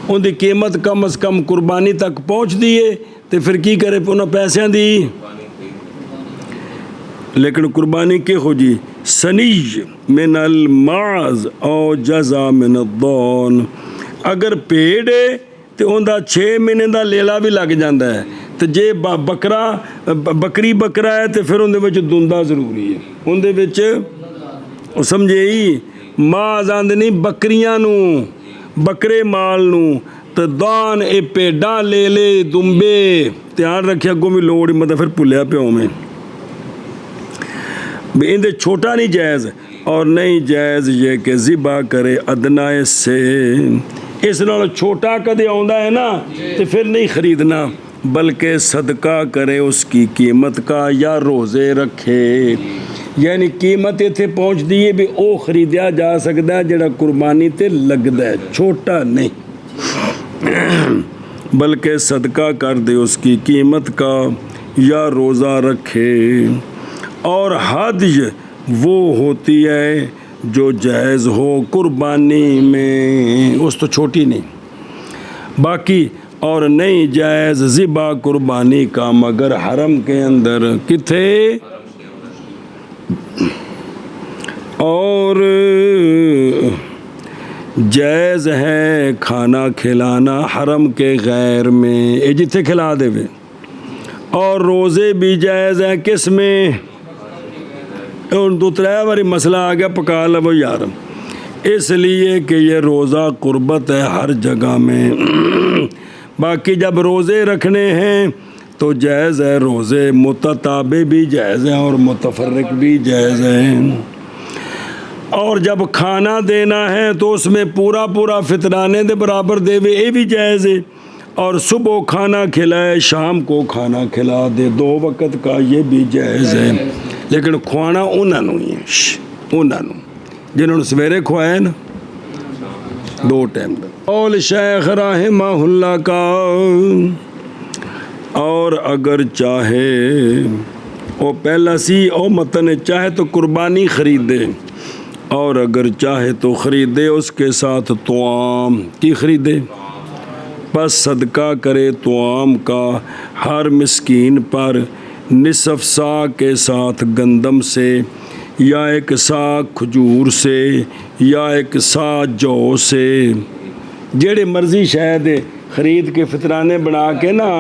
उनकी कीमत कम अज़ कम कुर्बानी तक पहुँच दी है, तो फिर की करे उन्हें पैसों दी। लेकिन कुर्बानी के हो जी, सनीज मिनल माज और जजा मिनद्दौन, अगर पेड़ है तो उनका 6 महीने का लेला भी लग जाता है, तो जे बकरी बकरा है तो फिर उनके दुंदा जरूरी है, उनके समझे ही माज आंदे नहीं बकरियां नू, बकरे माल नू, तो दान ए भेडा ले ले दुंबे, ध्यान रखे अगों भी लोड़, मतलब फिर भुलिया प्यो में इनके छोटा नहीं जायज़, और नहीं जायज़ ये कि ज़िबा करे अदनाए से, इस नाल छोटा कदे आउंदा है ना तो फिर नहीं ख़रीदना, बल्कि सदका करे उसकी कीमत का, या रोज़े रखे। यानी कीमत इत्थे पहुँचती है भी वो खरीदा जा सकता है जिहड़ा कुर्बानी ते लगदा है, छोटा नहीं, बल्कि सदका कर दे उसकी कीमत का, या रोज़ा रखे। और हदिज वो होती है जो जायज़ हो कुर्बानी में, उस तो छोटी नहीं, बाकी और नहीं जायज़ ज़िबा कुर्बानी का मगर हरम के अंदर, किथे और जायज़ है खाना खिलाना हरम के गैर में, ये जिथे खिला देवे। और रोज़े भी जायज़ है किस में, और 2-3 बारी मसला आ गया पका लो यार, इसलिए कि ये रोज़ा कुर्बत है हर जगह में। बाकी जब रोज़े रखने हैं तो जायज़ है, रोज़े मुतताबे भी जायज़ हैं और मुतफर्रिक भी जायज़ हैं। और जब खाना देना है तो उसमें पूरा पूरा फितराने दे बराबर देवे, ये भी जायज़ है। और सुबह खाना खिलाए, शाम को खाना खिला दे, 2 वक़्त का, ये भी जायज़ है। लेकिन खुआना उन्होंने ही है, उन्होंने जिन्होंने सवेरे खुआया ना 2 टाइम का। और शेख रहमहुल्लाह का, और अगर चाहे वो पहला सी ओ मतन, चाहे तो कुर्बानी ख़रीदे, और अगर चाहे तो ख़रीदे उसके साथ तुआम की ख़रीदे, बस सदका करे तुआम का हर मिस्कीन पर निसफ सा के साथ गंदम से, या 1 सा खजूर से, या 1 सा जौ से, जेड़े मर्जी शायद खरीद के फितराने बना के ना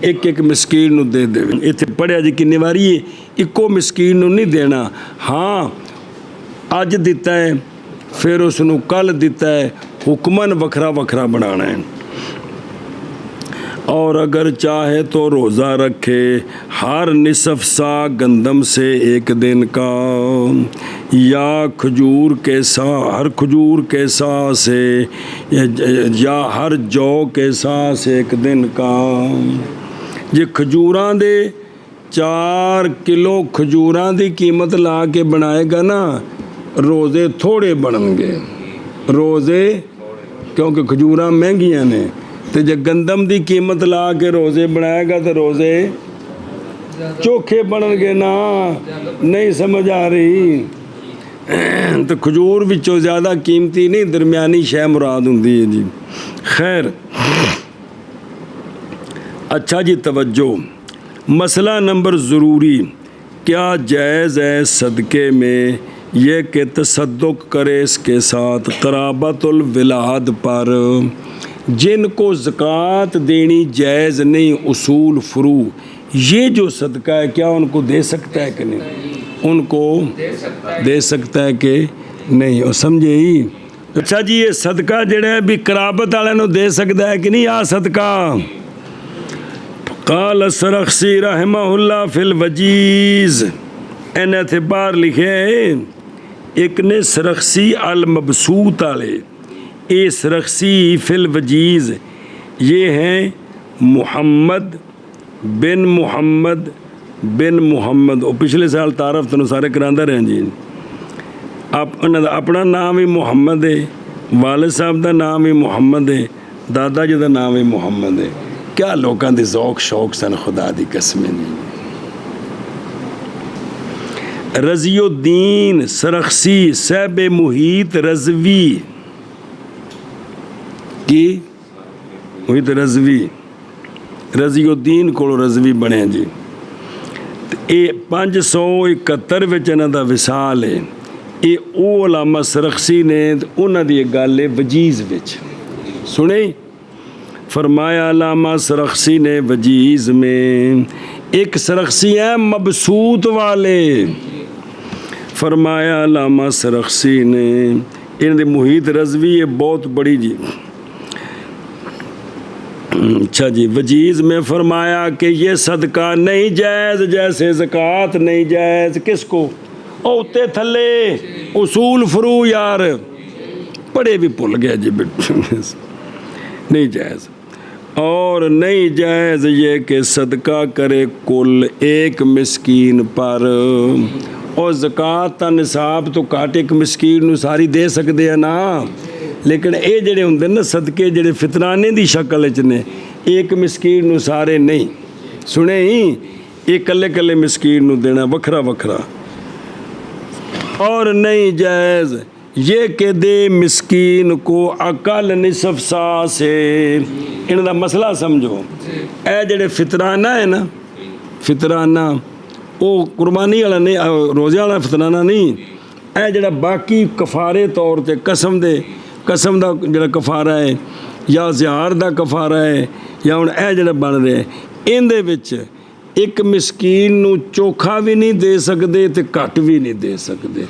एक मिस्कीन नूं दे दे। इत्थे पढ़िया जी किन्नी वारी इक्को मिस्कीन नूं नहीं देना, हाँ अज दिता है फिर उसनूं कल दिता है, हुक्मन वखरा वखरा बनाना है। और अगर चाहे तो रोज़ा रखे हर निसफ सा गंदम से एक दिन का, या खजूर के सा हर खजूर के सा से, या हर जौ के सा से एक दिन का। जे खजूरां दे 4 किलो खजूरां दी कीमत ला के बनाएगा ना, रोज़े थोड़े बनणगे रोज़े, क्योंकि खजूरां महंगियां ने। तो जे गंदम की कीमत ला के रोज़े बनाएगा तो रोज़े चोखे बनणगे ना। नहीं समझ आ रही? तो खजूर विचों ज़्यादा कीमती नहीं, दरमियानी शै मुराद हुंदी है जी। खैर, अच्छा जी, तवज्जो। मसला नंबर ज़रूरी, क्या जायज़ है सदक़े में यह कि तसद्दुक़ करे इसके साथ क़राबतुल विलाद पर, जिनको ज़कात देनी जायज़ नहीं, उसूल फ़ुरू, ये जो सदका है क्या उनको दे सकता है कि नहीं? उनको दे सकता है कि नहीं? और समझे ही? अच्छा जी, ये सदका जड़ा है भी कराबत वाले नूं दे सकता है कि नहीं? आ सदका काल सरख्सी रहमहुल्लाह फिल वजीज़, इन्हें इत्थे बाहर लिखे एक ने सरख्सी अल मबसूत वाले, ये सरख्सी फिल वजीज़, ये हैं मुहम्मद बिन मुहम्मद बिन मुहम्मद। और पिछले साल तारफ तुहानूं सारे करांदा रहा जी। उन्हां दा अपना नाम ही मुहम्मद है, वालिद साहब का नाम ही मुहम्मद है, दादा जी का नाम ही मुहम्मद है। क्या लोगों के ज़ौक शौक सन, खुदा दी कसम जी। रज़ियुद्दीन सरख्सी साहिब मुहीत रज़वी की, मुहीत रज़वी, रज़ियुद्दीन को रज़वी बने जी। ये 571 विच इन्हां दा विसाल है। ये वो अलामा सरख्सी ने उन्हां दी गल है वजीज़ विच सुनी। फरमाया अलामा सरख्सी ने वजीज़ में, एक सरख्सी है मबसूत वाले, फरमाया अलामा सरख्सी ने, इन्हें मुहीत रज़वी है बहुत बड़ी जी। अच्छा जी, वजीज़ में फरमाया कि ये सदका नहीं जायज़, जैसे ज़कात नहीं जायज़। किसको? उत्ते थले उसूल फ़ुरू यार पढ़े भी भुल गया जी बेटे। नहीं जायज़। और नहीं जायज़ ये कि सदका करे कुल एक मिस्कीन पर, और ज़कात का निसाब तो घट एक मिस्कीन नूं सारी दे सकते हैं ना, लेकिन ये जड़े होंदे ना सदके जड़े फितराने की शक्ल च ने, एक मिस्कीन नूं सारे नहीं। सुने ही, ये कल्ले कल्ले मिस्कीन नूं देना वखरा वखरा। और नहीं जायज़ ये कि दे मिस्कीन को अकल निसफ सा से। इनका मसला समझो, ए जड़े फितराना है ना, फितराना वो कुर्बानी वाला नहीं, रोज़े वाला फितराना नहीं, ए जड़ा बाकी कफारे तौर पर कसम का जड़ा कफारा है, या ज़िहार का कफारा है, या हुण ए जड़ा बन रहा है, इहदे विच एक मिस्कीन नूं चोखा भी नहीं दे सकते तो घट भी नहीं दे सकते,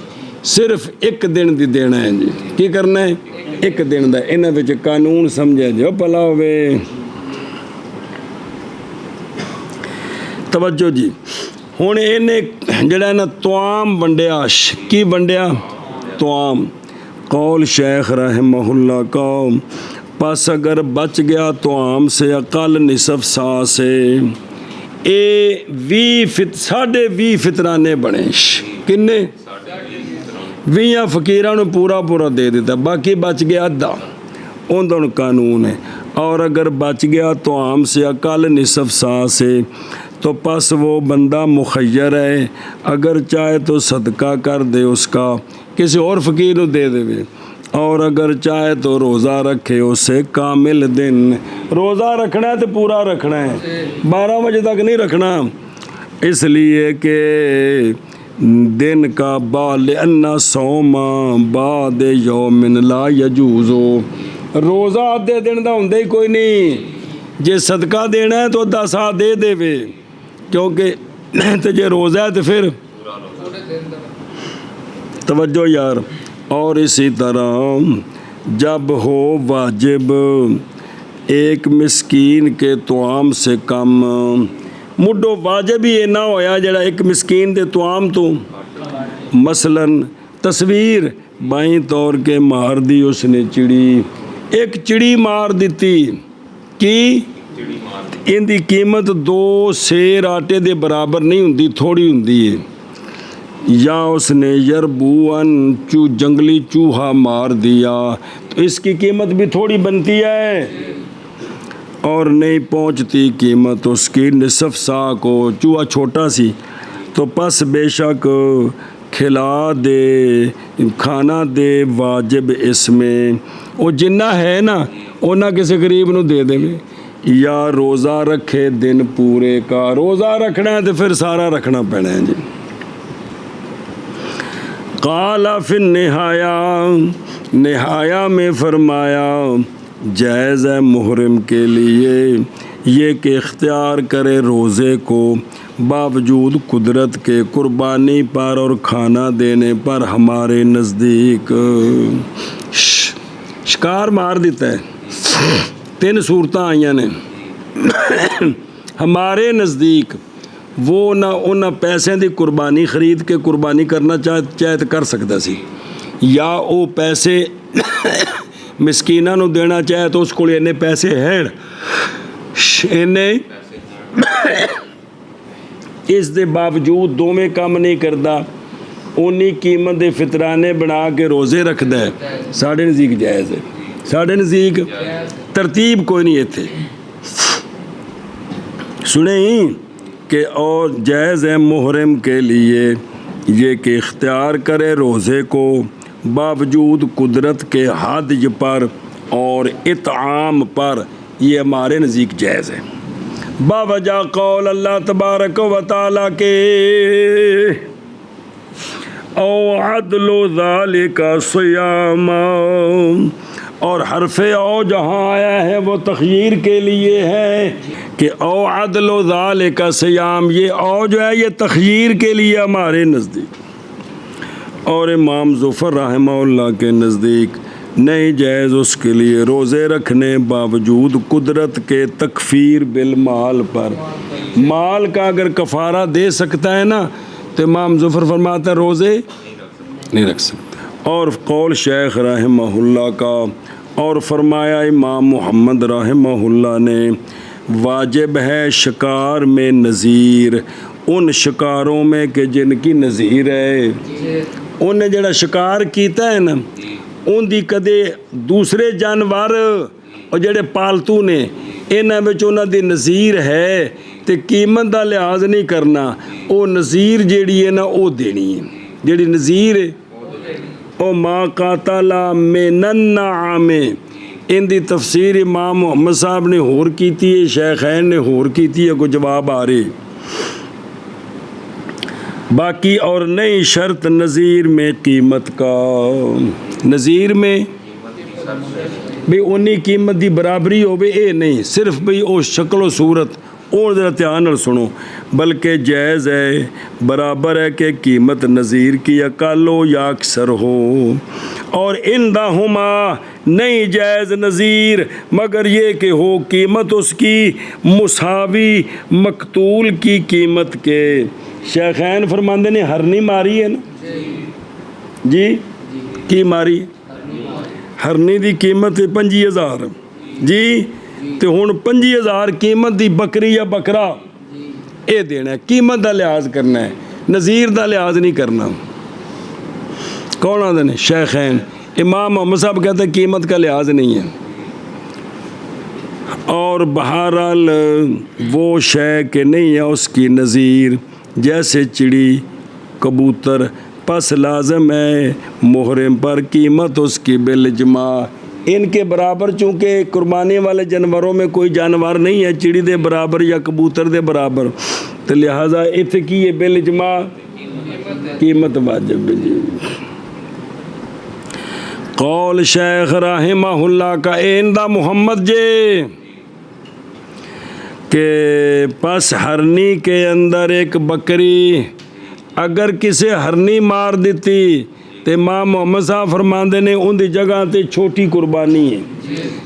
सिर्फ एक दिन दी देना है जी। की करना है? एक दिन का। इन्हां विच कानून समझे जो भला होवे। तवज्जो जी। हुण इन्हें जड़ा ना तुआम वंडिया, की वंडिया? तुआम। कौल शेख रहमहुल्लाह का, बस अगर बच गया तुआम से अकल निसफ सा से, ये 20 फितराने बने। किन्ने? 20 फकीरां नूं पूरा पूरा दे दिता, बाकी बच गया अद्धा। उन कानून है। और अगर बच गया तो आम से अकल निसफ सा से, तो पस वो बंदा मुखय्यर है, अगर चाहे तो सदका कर दे उसका, किसी और फ़कीर को दे देवे, और अगर चाहे तो रोज़ा रखे उससे कामिल दिन। रोज़ा रखना है तो पूरा रखना है, 12 बजे तक नहीं रखना, इसलिए कि दिन का बाल अन्ना सौमा बाद यौमिन ला यजूज़ो। रोज़ा आधे दिन का होंदा ही कोई नहीं, जे सदका देना है तो अद्धा सा दे देवे, क्योंकि तो जे रोज़ा है तो फिर तवज्जो यार। और इसी तरह जब हो वाजिब एक मिस्कीन के तुआम से कम मुड्ढो वाजिब ही इन्ना होया जड़ा एक मिस्कीन दे तुआम तो मसलन तस्वीर बाई तौर के मार दी उसने चिड़ी, एक चिड़ी मार दी की इनकी कीमत 2 सेर आटे दे बराबर नहीं हुंदी, थोड़ी हुंदी है। या उसने यरबूअन जंगली चूहा मार दिया तो इसकी कीमत भी थोड़ी बनती है और नहीं पहुंचती कीमत उसकी निसफ सा को। चूहा छोटा सी तो पस बेशक खिला दे, खाना दे वाजिब इसमें वो जिन्ना है ना उन्ना किसी गरीब नूं दे देवे। या रोज़ा रखे दिन पूरे का, रोज़ा रखना है तो फिर सारा रखना पैना है जी। काला फिर निहाया में फरमाया जायज़ है मुहर्रम के लिए ये कि इख्तियार करे रोज़े को बावजूद कुदरत के कुर्बानी पर और खाना देने पर। हमारे नज़दीक शिकार मार देता है, 3 सूरत आईयां ने। हमारे नज़दीक वो ना उन्हें पैसों की कुर्बानी खरीद के कुर्बानी करना चाहे तो कर सकता सी, या वो पैसे मिसकीनां नूं देना चाहे तो उस कोल इन्ने पैसे हैं, इन्ने इस दे बावजूद दोवें काम नहीं करता, उन्नी कीमत दे फितराने बना के रोज़े रखता है। साढ़े नज़दीक जायज़ है, साढ़े नज़दीक तरतीब कोई नहीं इत्थे सुने ही कि और जायज़ है मुहर्रम के लिए ये कि इख्तियार करे रोज़े को बावजूद कुदरत के हद पर और इत्आम पर, ये हमारे नज़दीक जायज़ है। बावजह कौल अल्लाह तबारक व तआला के औ अदलो ज़ालिका सियामा, और हरफ़े औ जहाँ आया है वो तख़यीर के लिए है कि औ अदलो ज़ालिका सियाम, ये औ जो है ये तख़यीर के लिए हमारे नज़दीक। और इमाम ज़ुफ़र रहमहुल्लाह के नज़दीक नहीं जायज़ उसके लिए रोज़े रखने बावजूद कुदरत के तकफ़ीर बिल माल पर। माल का अगर कफ़ारा दे सकता है ना तो इमाम ज़ुफ़र फरमाता है रोज़े नहीं रख सकता। और कौल शेख रहमहुल्लाह का, और फरमाया इमाम मोहम्मद रहमहुल्लाह ने वाजिब है शिकार में नज़ीर, उन शिकारों में कि जिनकी नज़ीर है। उन्हें जड़ा शिकार किया है ना उनकी कदे दूसरे जानवर और जड़े पालतू ने इन्हां विच उन्हां दी नज़ीर है तो कीमत का लिहाज नहीं करना, वो नज़ीर जिहड़ी है ना वो देनी है। जिहड़ी नज़ीर है ओ माँ कातला मेनन्ना आमे, इनकी तफसीर इमाम मुहम्मद साहब ने होर की है, शेखैन ने होर की है, कोई जवाब आ रही बाकी। और नई शर्त नज़ीर में कीमत का, नज़ीर में भी उन्नी कीमत की बराबरी होवे, ये नहीं सिर्फ भी उस शक्ल सूरत और ज़रा ध्यान नाल सुनो, बल्कि जायज़ है बराबर है कि कीमत नज़ीर की अकल हो या अक्सर हो। और इंदहुमा नहीं जायज़ नज़ीर मगर ये कि हो कीमत उसकी मुसावी मकतूल की कीमत के। शेखैन फरमाते ने हरनी मारी है ना जी, की मारी हरनी की कीमत 25,000 जी, तो हुण 25,000 कीमत की बकरी या बकरा ये देना है, कीमत का लिहाज करना है, नज़ीर का लिहाज नहीं करना। कौन आते हैं? शेखैन। इमाम मोहम्मद साहब कहते हैं कीमत का लिहाज नहीं है। और बहरहाल वो शय के नहीं है उसकी नज़ीर, जैसे चिड़ी कबूतर, पस लाजम है मुहर्रम पर कीमत उसकी बिलजमा इनके बराबर, चूँकि कुर्बानी वाले जानवरों में कोई जानवर नहीं है चिड़ी दे बराबर या कबूतर दे बराबर, तो लिहाजा इत्थे की ये बिलजमा कीमत वाजिब है जी। कौल शेख रहमहुल्लाह का इंदा मोहम्मद जे के पस हरनी के अंदर एक बकरी अगर किसी हरनी मार देती ਤੇ ਮਾਂ ਮੁਹੰਮਦ ਸਾਹਿਬ ਫਰਮਾਉਂਦੇ ਨੇ ਉਹਦੀ ਜਗ੍ਹਾ ਤੇ ਛੋਟੀ ਕੁਰਬਾਨੀ ਹੈ,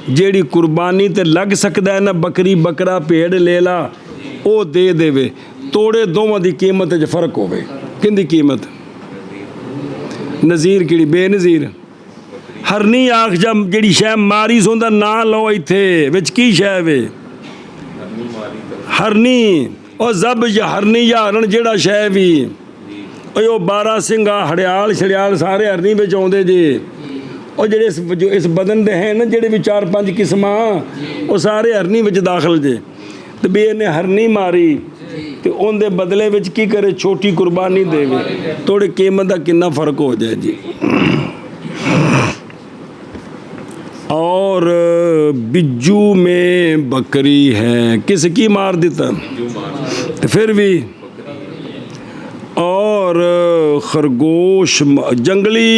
ਜਿਹੜੀ ਕੁਰਬਾਨੀ ਤੇ ਲੱਗ ਸਕਦਾ ਹੈ ਨਾ, ਬੱਕਰੀ ਬੱਕਰਾ ਭੇਡ ਲੈ ਲਾ ਉਹ ਦੇ ਦੇਵੇ, ਤੋੜੇ ਦੋਵਾਂ ਦੀ ਕੀਮਤ 'ਚ ਫਰਕ ਹੋਵੇ। ਕਿੰਦੀ ਕੀਮਤ? ਨਜ਼ੀਰ ਕਿਹੜੀ? ਬੇਨਜ਼ੀਰ। ਹਰਨੀ ਆਖ ਜਾ ਜਿਹੜੀ ਸ਼ੈ ਮਾਰੀ ਸੋਂਦਾ ਨਾ ਲਓ, ਇੱਥੇ ਵਿੱਚ ਕੀ ਸ਼ੈ ਵੇ? ਹਰਨੀ ਉਹ ਜ਼ਬ ਜਾਂ ਹਰਨੀ ਜਾਂ ਹਰਨ ਜਿਹੜਾ ਸ਼ੈ ਵੀ ਉਹ 12 ਸਿੰਘਾ ਹੜਿਆਲ ਛੜਿਆਲ ਸਾਰੇ ਹਰਨੀ ਵਿੱਚ ਆਉਂਦੇ ਜੇ। ਉਹ ਜਿਹੜੇ ਇਸ ਬਦਨ ਦੇ ਹੈ ਨਾ ਜਿਹੜੇ ਵੀ 4-5 ਕਿਸਮਾਂ ਉਹ ਸਾਰੇ ਹਰਨੀ ਵਿੱਚ ਦਾਖਲ ਜੇ। ਤੇ ਵੀ ਇਹਨੇ ਹਰਨੀ ਮਾਰੀ ਤੇ ਉਹਦੇ ਬਦਲੇ ਵਿੱਚ ਕੀ ਕਰੇ? ਛੋਟੀ ਕੁਰਬਾਨੀ ਦੇਵੇ, ਥੋੜੀ ਕੀਮਤ ਦਾ ਕਿੰਨਾ ਫਰਕ ਹੋ ਜਾਏ ਜੀ। और बिज्जू में बकरी है, किस की मार देता तो फिर भी। और खरगोश जंगली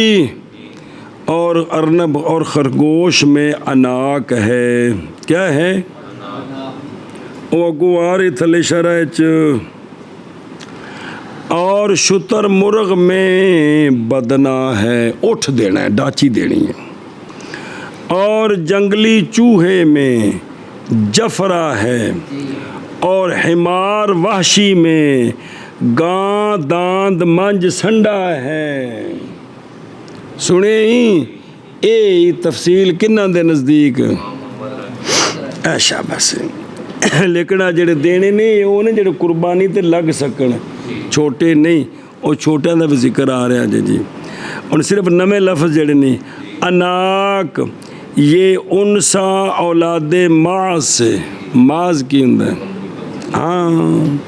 और अर्नब और खरगोश में अनाक है। क्या है? वो अगुआर थले शरह और शुतर मुर्ग में बदना है, उठ देना है, डाची देनी है। और जंगली चूहे में जफरा है और हिमार वहशी में गां दांद मंज संडा है। सुने ही ये तफसील किन्ना दे नज़दीक ऐशा बस। लेकिन आ जेड़े देने ने वो ने जेड़े कुर्बानी ते लग सकन, छोटे नहीं, वो छोटियां दा भी जिक्र आ रहा जी। हुण सिर्फ नवे लफ्ज़ जेड़े ने अनाक ये उनसा औलादे माज से, माज की हुंदा हाँ,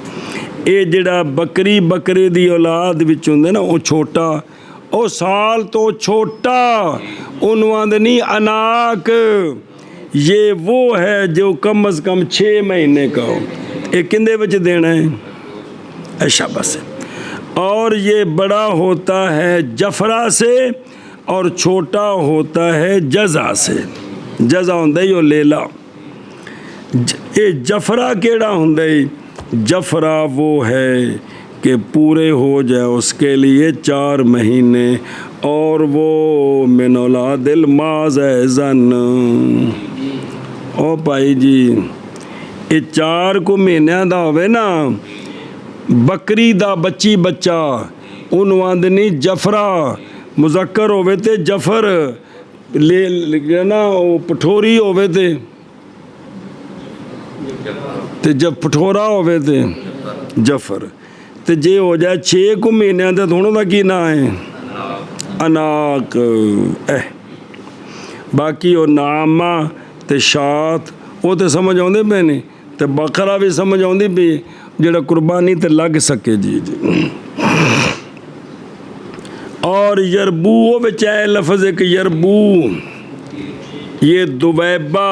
ये जड़ा बकरी बकरे दी औलाद विच हुंदा ना वो छोटा, वो साल तो छोटा उन्होंने आंदे नहीं अनाक। ये वो है जो कम अज़ कम 6 महीने का हो। ये किंदे विच देना है? ऐशा बस। और ये बड़ा होता है जफरा से और छोटा होता है जज़ा से। जज़ा हुंदा ही वो लेला। ये जफरा केड़ा हुंदा ही? जफरा वो है कि पूरे हो जाए उसके लिए 4 महीने, और वो मिन औलादिल माज़ ज़न। ओ भाई जी ये 4 को महीनों का होवे ना, बकरी दा बच्ची बच्चा उन्होंने आंदे नहीं जफरा, मुज़क्कर होवे ते जफर ले ना, वो पठोरी होवे ते जब पठोरा होवे ते जफर। ते जे हो जाए 6 को महीनों का दोनों का की ना है? अनाक। बाकी वो नामा ते शात वो तो समझ आते पे ने, ते बकरा भी समझ आती पी जेड़ा कुर्बानी ते लग सके जी जी। और यरबू वो बिच है लफ्ज़ एक यरबू, ये दुवैबा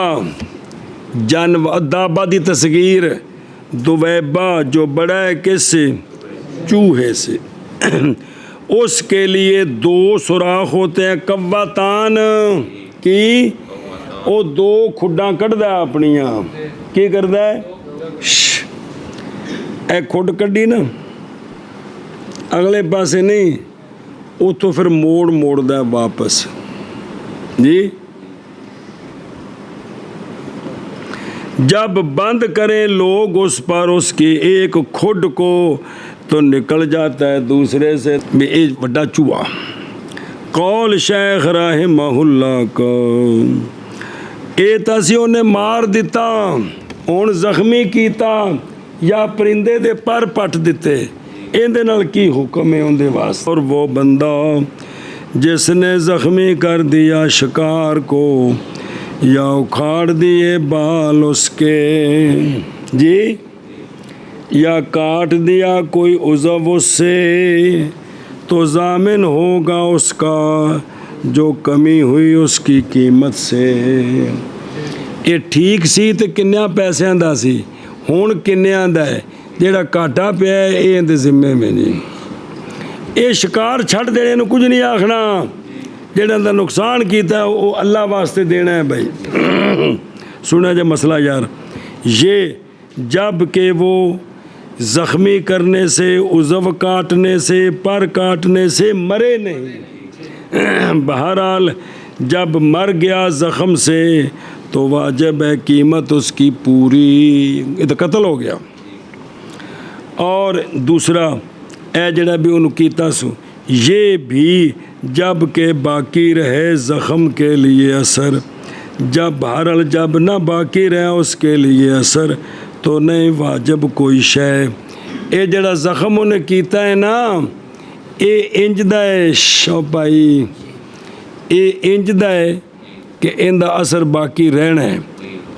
जानवर दाबा दी तस्गीर, दुवैबा जो बड़ा है किससे? चूहे से। उसके लिए 2 सुराख होते हैं, कव्वातान की वो 2 खुड्डां कढ़दा अपनियां। की करदा है? ए खुड कढ़ी ना अगले पासे नहीं, उतो फिर मोड़दा वापस जी। जब बंद करें लोग उस पर उसकी एक खुड को तो निकल जाता है दूसरे से बड़ा चूहा। कौल शेख रहमहुल्लाह को ये तसी उन्हें मार दिता, हुण जख्मी कीता या परिंदे दे पर पट दिते, इहदे नाल की हुक्म है उनके वास्ते? और वो बंदा जिसने जख्मी कर दिया शिकार को या उखाड़ दिए बाल उसके जी, या काट दिया कोई उज़व उससे, तो ज़ामिन होगा उसका जो कमी हुई उसकी कीमत से। ये ठीक सी तो किन्ने पैसों का सी, हुण किन्ने दा है? जेड़ा घाटा पिया है ये इहदे जिम्मे में जी। ये शिकार छड़ देने नूं कुछ नहीं आखना, जेड़ा दा नुकसान किया वो अल्लाह वास्ते देना है भाई। सुना जा मसला यार, ये जब के वो ज़ख्मी करने से, उज़व काटने से, पर काटने से मरे नहीं, बहरहाल जब मर गया ज़ख़म से तो वाजिब है कीमत उसकी पूरी, ये तो कत्ल हो गया। और दूसरा ए जड़ा भी उन्होंने कीता सु, ये भी जब के बाकी रहे ज़ख़म के लिए असर, जब बहरहाल जब ना बाकी रहे उसके लिए असर तो नहीं वाजिब कोई शय। ये जड़ा ज़ख़म उन्हें कीता है ना, ये इंज दा है शो भाई, ये इंज दा है कि इनका असर बाकी रहना है।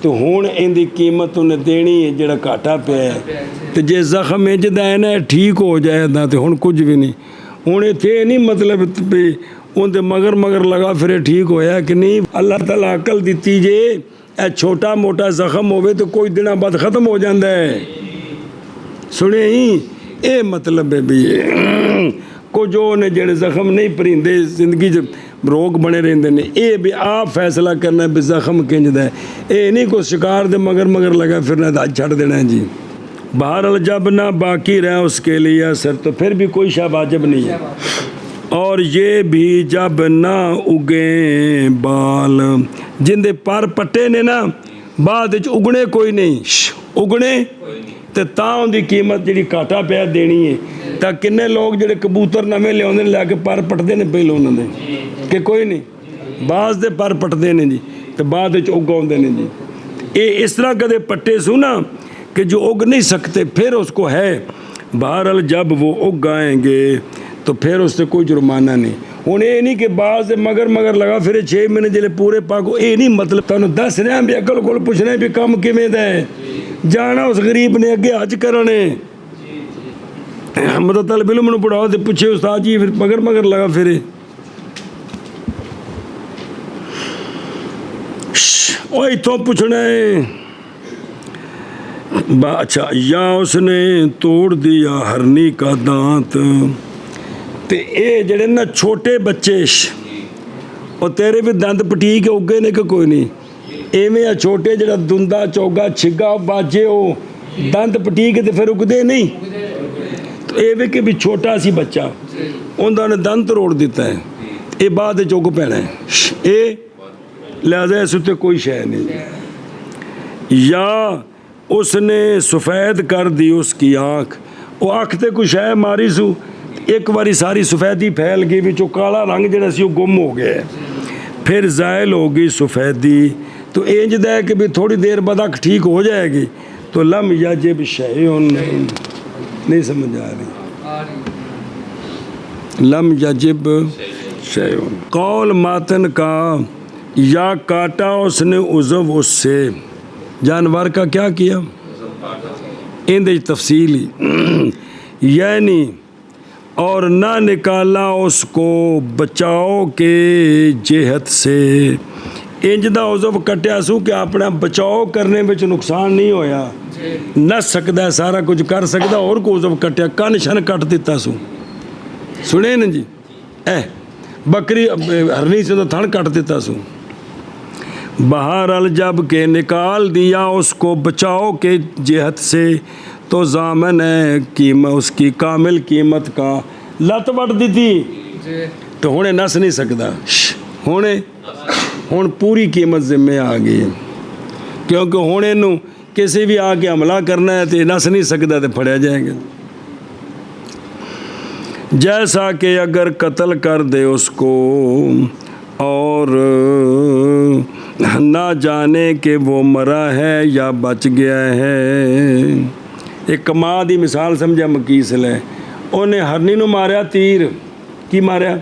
तो हुण इनकी कीमत उन्हें देनी है जड़ा घाटा पिया है। तो जे जख्म इंज दा है ना ठीक हो जाए तो हुण कुछ भी नहीं। हुण इत्थे नहीं मतलब भी उनके मगर मगर लगा फिर ठीक होया कि नहीं। अल्लाह ताला अकल दिती जे ए छोटा मोटा जख्म होवे तो कुछ दिनों बाद ख़त्म हो जाता है। सुने ही ये मतलब है भी कुछ ने जेड़े जख्म नहीं भरींदे जिंदगी च रोग बने रहते हैं। ये भी आप फैसला करना भी जख्म किंजदा है, ये नहीं कोई शिकार दे मगर मगर लगा फिरना तो छड़ देना है जी। बहरहाल जब ना बाकी रहे उसके लिए असर तो फिर भी कोई शा वाजिब नहीं है। और ये भी जब ना उगे बाल जिंदे पर पट्टे ने ना बाद च उगने कोई नहीं, उगने तो उनकी कीमत जी घाटा पिया देनी है। तो किन्ने लोग जो कबूतर नवे लिया लैके पर पटते हैं पहले उन्होंने कि कोई नहीं बाज दे पर पटते हैं जी तो बाद उग आते हैं जी। ये इस तरह कदे पट्टे सू ना कि जो उग नहीं सकते फिर उसको है। बहरहाल जब वो उग आएंगे तो फिर उससे कोई जुर्माना नहीं। हुण ये नहीं कि बाज दे मगर मगर लगा फिर 6 महीने जिले पूरे पाको, ये नहीं मतलब। तुहानू दस रहा भी अकल को पुछना भी काम किवें दा है, जाना उस गरीब ने अगे हज करने मतलब तल बिलम नूं पढ़ाओ तो पूछे उस्ताद जी फिर मगर मगर लगा फिरे। ओ इथों पूछना है अच्छा, या उसने तोड़ दिया हरनी का दांत। तो ये जड़े ना छोटे बच्चे और तेरे भी दंद पटीक उगे ने कि कोई नहीं, एवें आ छोटे जड़ा दुंदा चौगा छिगा बाजे हो दंद पटीक तो फिर उगते नहीं। तो एवें कि भी छोटा सी बच्चा उन्होंने दंद तोड़ दिता है, ये बाद चुग पैना है, ये लिहाजा इस उत्ते कोई शय नहीं। या उसने सफ़ेद कर दी उसकी आँख, वो अख तो कुछ है मारी सू एक बारी सारी सफ़ेदी फैल गई विचों काला रंग जड़ा सी गुम हो गया, फिर ज़ायल हो गई सफ़ेदी। तो इंज दा है कि भी थोड़ी देर बाद अख ठीक हो जाएगी। तो लम यजिब शैउन, नहीं समझ आ रही, लम यजिब शैउन कौल मातन का या काटा उसने उज़व उससे, जानवर का क्या किया इंदे तफसील ही यानी और ना निकाला उसको बचाओ के जेहत से। इंज दा उज़व कटिया सू कि अपना बचाओ करने में नुकसान नहीं होया, नस सकता है सारा कुछ कर सकता, और को उज़व कटिया कन शन कट दिता सू। सुने न जी, ए बकरी हरनी से तो थन कट दिता सू। बहरहाल जब के निकाल दिया उसको बचाओ के जेहत से तो जामन है कीमत उसकी कामिल कीमत का लत वट दी थी तो हुणे नस नहीं सकता, हुण पूरी कीमत जिम्मे आ गई है। क्योंकि हुण इनू किसी भी आके हमला करना है तो नस नहीं सकता तो फड़िया जाएगा। जैसा कि अगर कत्ल कर दे उसको और ना जाने कि वो मरा है या बच गया है। एक माँ की मिसाल समझा मकीस ले, उन्हें हरनी नूं मारिया तीर, की मारिया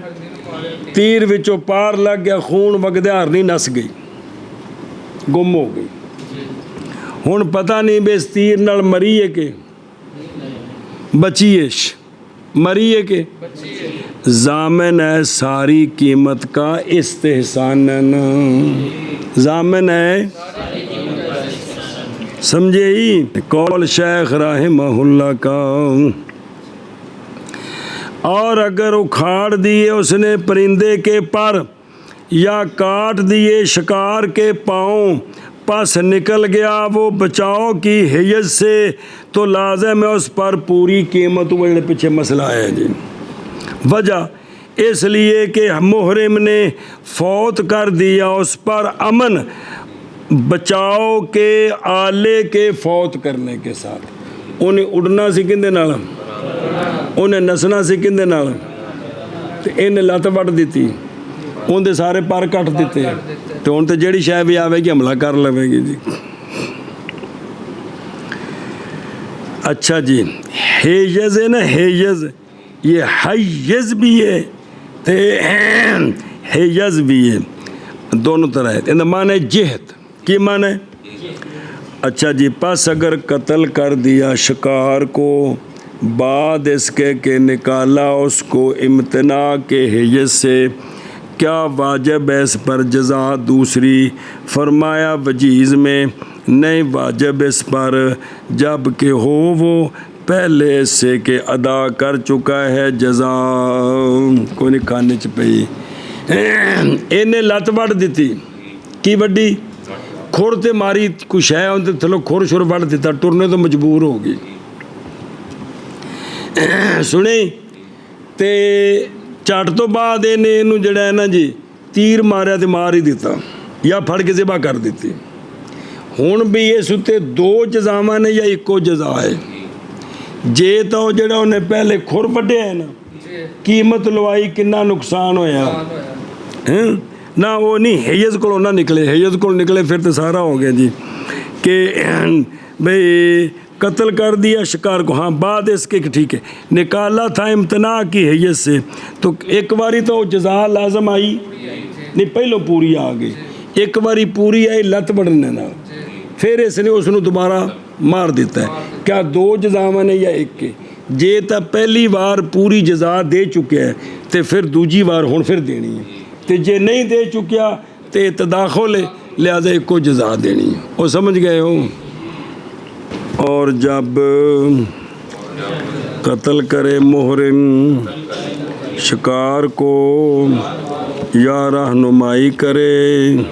तीर विचों पार लग गया, खून वगदया, हरनी नस गई, गुम हो गई। हुण पता नहीं भी इस तीर नाल मरी है कि बची है, मरी है कि जामिन है सारी कीमत का इस्तेहसानन, जामिन है समझे ही। कौल शेख राहिमहुल्लाह का और अगर उखाड़ दिए उसने परिंदे के पर या काट दिए शिकार के पाँव पास निकल गया वो बचाओ की हियत से तो लाज़िम है उस पर पूरी कीमत। वो पीछे मसला है जी, वजह इसलिए कि मुहरिम ने फौत कर दिया उस पर अमन बचाव के आले के फौत करने के साथ। उन्हें उड़ना सी किंदे नाल, उन्हें नसना सी किंदे नाल, ते इन्हें लत्त वट दी, उनके सारे पर कट दिते, तो हुण तो जिहड़ी शै भी आवेगी हमला कर लवेगी जी। अच्छा जी, हेजज है ना, हेजज, ये हैज भी है ते हेजज भी है, दोनों तरह है। इनका मान है जिहत, की मान है? अच्छा जी, पस अगर कत्ल कर दिया शिकार को बाद इसके के निकाला उसको इम्तना के हेजज से, क्या वाजिब है इस पर जज़ा दूसरी? फरमाया वजीज़ में नहीं वाजिब इस पर, जब कि हो वो पहले से के अदा कर चुका है जज़ा। कोई नहीं खाने च पई, इन्हें लत वड़ दी की वड्डी खुर ते मारी, कुछ है उनते थलो खुर शुर वड़ दिता, टुरने तो मजबूर हो गई। सुनी ते झट तो बाद इन्हें इनू जड़ा है ना जी तीर मारिया तो मार ही दिता या फड़ के ज़िबा कर दी। हुण भी इस उत्ते दो जज़ावां ने या इको जज़ा है? जे तो जड़ा उन्हें पहले खुर वड्डिया है ना, कीमत लवाई, कितना नुकसान होया है ना, वो नहीं हेजज को ना निकले, हेजज को निकले फिर तो सारा हो गया जी कि भाई कत्ल कर दिया शिकार को, हाँ बाद इसके ठीक है, निकाला था इम्तना की हैयत से, तो एक बारी तो जज़ा लाजम आई नहीं, पहलों पूरी आ गई, एक बारी पूरी आई लत बढ़ने ना, फिर इसने उसनों दोबारा मार दिता है। क्या दो जज़ावां ने या एक के? जे तो पहली बार पूरी जज़ा दे चुके हैं तो फिर दूजी बार हुण फिर देनी है, तो जे नहीं दे चुकिया तो तदाखुल है, लिहाजा एको जज़ा देनी है। वो समझ गए हो? और जब कत्ल करे मुहरिम शिकार को या रहनुमाई करे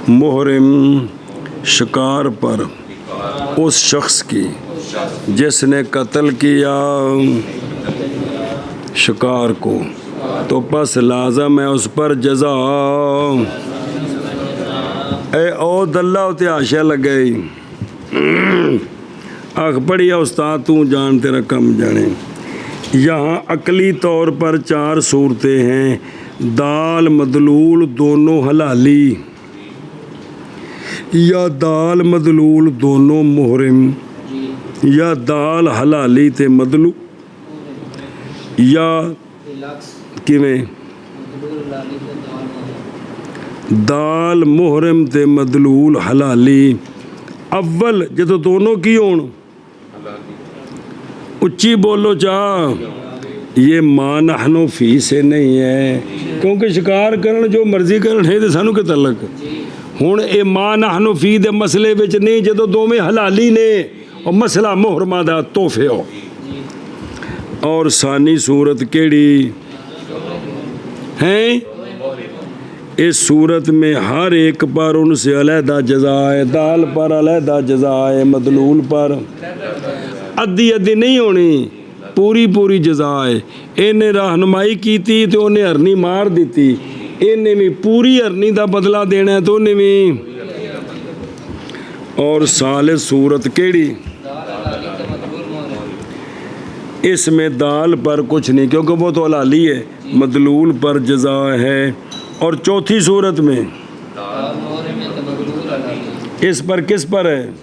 मुहरिम शिकार पर उस शख्स की जिसने कत्ल किया शिकार को, तो बस लाजम है उस पर जज़ा। ए ओ दल्ला उते आशा लग गई, आख पढ़िया उस्ताद तू जान तेरा कम जाने। यहाँ अकली तौर पर चार सूरतें हैं, दाल मदलूल दोनों हलाली, या दाल मदलूल दोनों मुहरिम, या दाल हलाली ते मदलू, या किवें दाल मुहरिम ते मदलूल हलाली। अव्वल जो दोनों की होण, उच्ची बोलो चाह, ये मां नहनो फी से नहीं है, क्योंकि शिकार करन जो मर्जी करन है तो सानू के तलक। हुण ये मां नहनो फी दे मसले विच नहीं, जो दोवें हलाली ने और मसला मुहरमा दा तोहफे हो। और सानी सूरत केड़ी है? इस सूरत में हर एक पर उनसे अलहदा जज़ा है, दाल पर अलहदा जज़ा है, मदलूल पर अद्धी अद्धी नहीं होनी, पूरी पूरी जज़ा है। इन्हें रहनुमाई की थी तो उन्हें हरनी मार दी, इन्हें भी पूरी हरनी का बदला देना है तो उन्हें भी। और साले सूरत केड़ी? इसमें दाल पर कुछ नहीं, क्योंकि वो तो हलाली है, मदलूल पर जज़ा है। और चौथी सूरत में इस पर किस पर है?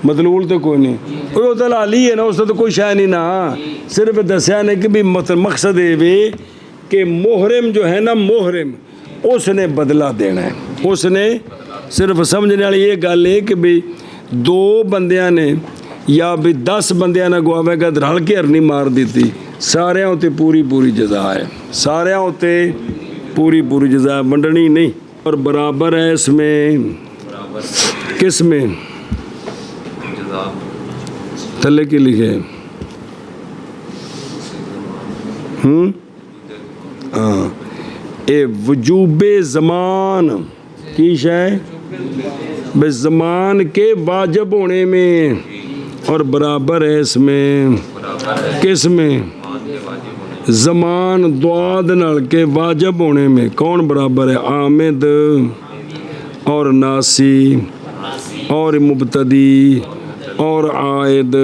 मदलूल तो कोई नहीं, वो तो हलाली है ना, उससे तो कोई शय नहीं ना, सिर्फ दसिया ने कि भी मकसद ये भी कि मुहरिम जो है ना, मुहरिम उसने बदला देना है, उसने सिर्फ समझने वाली ये गल है कि भी दो बंदियां ने या भी 10 बंदियां ने गुआवेगा रल के हरनी मार दी थी, सारिਆਂ उत्ते पूरी पूरी जज़ा है, सारिਆਂ उत्ते पूरी पूरी जज़ा वंडनी नहीं। और बराबर है इसमें किस में? थले की लिखे हाँ, ए वजूबे ज़मान की शय बे ज़मान के वाजिब होने में, और बराबर है इसमें किस में? ज़मान द्वाद नल के वाजब होने में कौन बराबर है? आमिद और नासी और मुबतदी और आयद।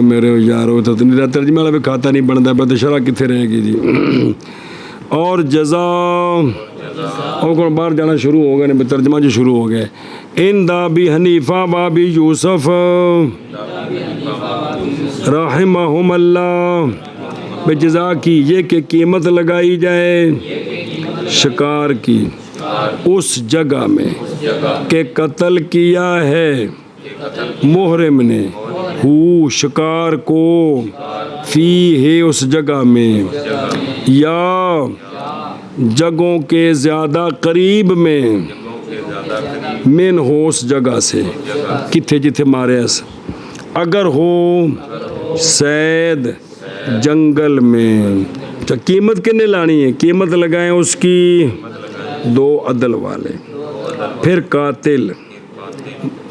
मेरे यारो तो मेरा तर्जमे वाला भी खाता नहीं बनता पर तो शरह कितने रहेगी जी। और जज़ा और कौन बाहर जाना शुरू हो गए ने तर्जमा जो शुरू हो गए। इन दाबी हनीफा बाबी यूसुफ रहमहुमुल्लाह बेजज़ा की ये कि कीमत लगाई जाए शिकार की उस जगह में के कत्ल किया है मुहरिम ने हु शिकार को फी है उस जगह में या जगहों के ज़्यादा करीब में मिन हो उस जगह से किथे जिथे मारे अगर हो सैद जंगल में। तो कीमत कितने लानी है? कीमत लगाएं उसकी 2 अदल वाले। फिर कातिल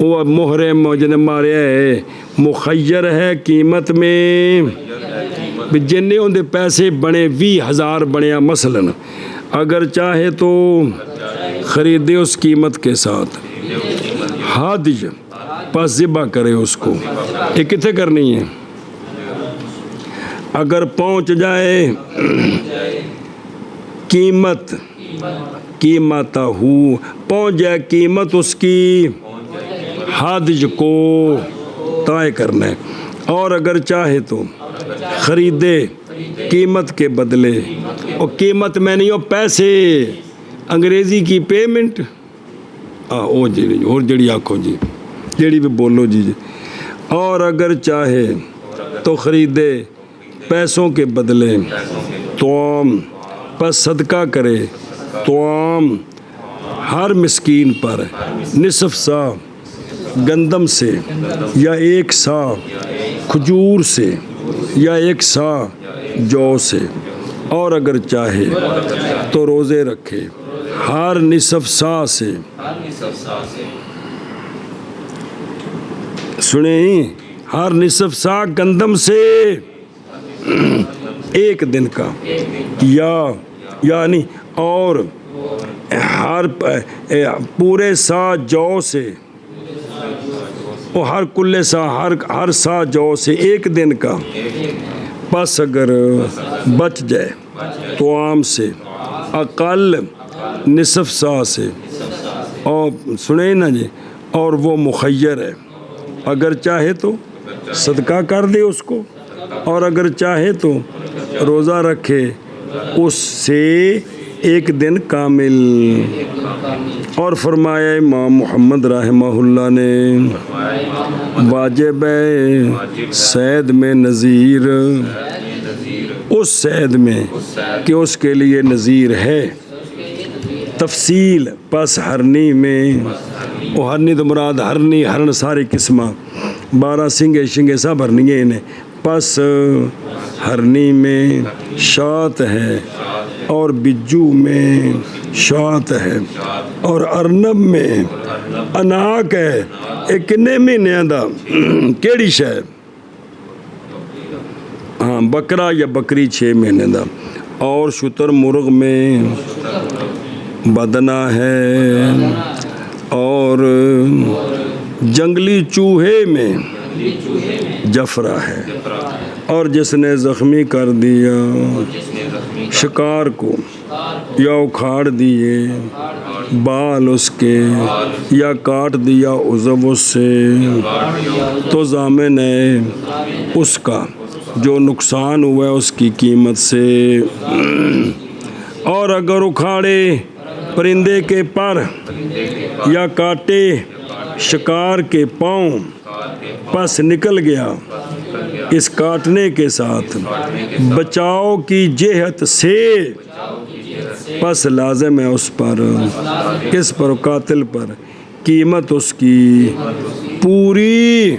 वो मुहरिम जिन्हें मारे है मुखय्यर है कीमत में जिन्हें उनके पैसे बने 20,000 बने मसलन अगर चाहे तो ख़रीदे उस कीमत के साथ हादिज पास ज़िबा करे उसको। ये कितने करनी है? अगर पहुंच जाए कीमत पहुंच जाए कीमत उसकी हादिज को तय करना है। और अगर चाहे तो ख़रीदे कीमत के बदले और कीमत में नहीं हो पैसे अंग्रेज़ी की पेमेंट ओ जी और जड़ी आखो जी जड़ी भी बोलो जी। और अगर चाहे तो ख़रीदे पैसों के बदले तोम पर सदका करे तोम हर मिस्कीन पर निसफ सा गंदम से या 1 सा खजूर से या 1 सा जौ से। और अगर चाहे तो रोज़े रखे हर निसफ सा से। सुने हर निसफ सा गंदम से 1 दिन का यानी और हर पूरे सा जौ से और हर कुल्ले सा हर सा जौ से 1 दिन का। बस अगर बच जाए तो आम से अकल निसफ सा से। और सुने ना जी और वो मुखय्यर है अगर चाहे तो सदका कर दे उसको और अगर चाहे तो रोज़ा रखे उससे 1 दिन कामिल। और फरमाया इमाम मोहम्मद रहमहुल्लाह ने वाजिब है सैद में नज़ीर उस सैद में कि उसके लिए नज़ीर है। तफसील पस हरनी में वो हरनी तो मुराद हरनी हरन सारी किस्म 12 सिंगे शिंगे सब हरनिए ने पस हरनी में शात है और बिज्जू में शात है और अरनब में अनाक है। ये किन्ने महीनों का केड़ी शय? हाँ बकरा या बकरी 6 महीने का। और शुतर मुर्ग में बदना है और जंगली चूहे में जफरा है। और जिसने ज़ख्मी कर दिया शिकार को या उखाड़ दिए बाल उसके या काट दिया उज़व उससे तो ज़ामिन है उसका जो नुकसान हुआ है उसकी कीमत से। और अगर उखाड़े परिंदे के पर या काटे शिकार के पाँव पस निकल गया इस काटने के साथ बचाव की जेहत से पस लाज़िम है उस पर किस पर कातिल पर कीमत उसकी पूरी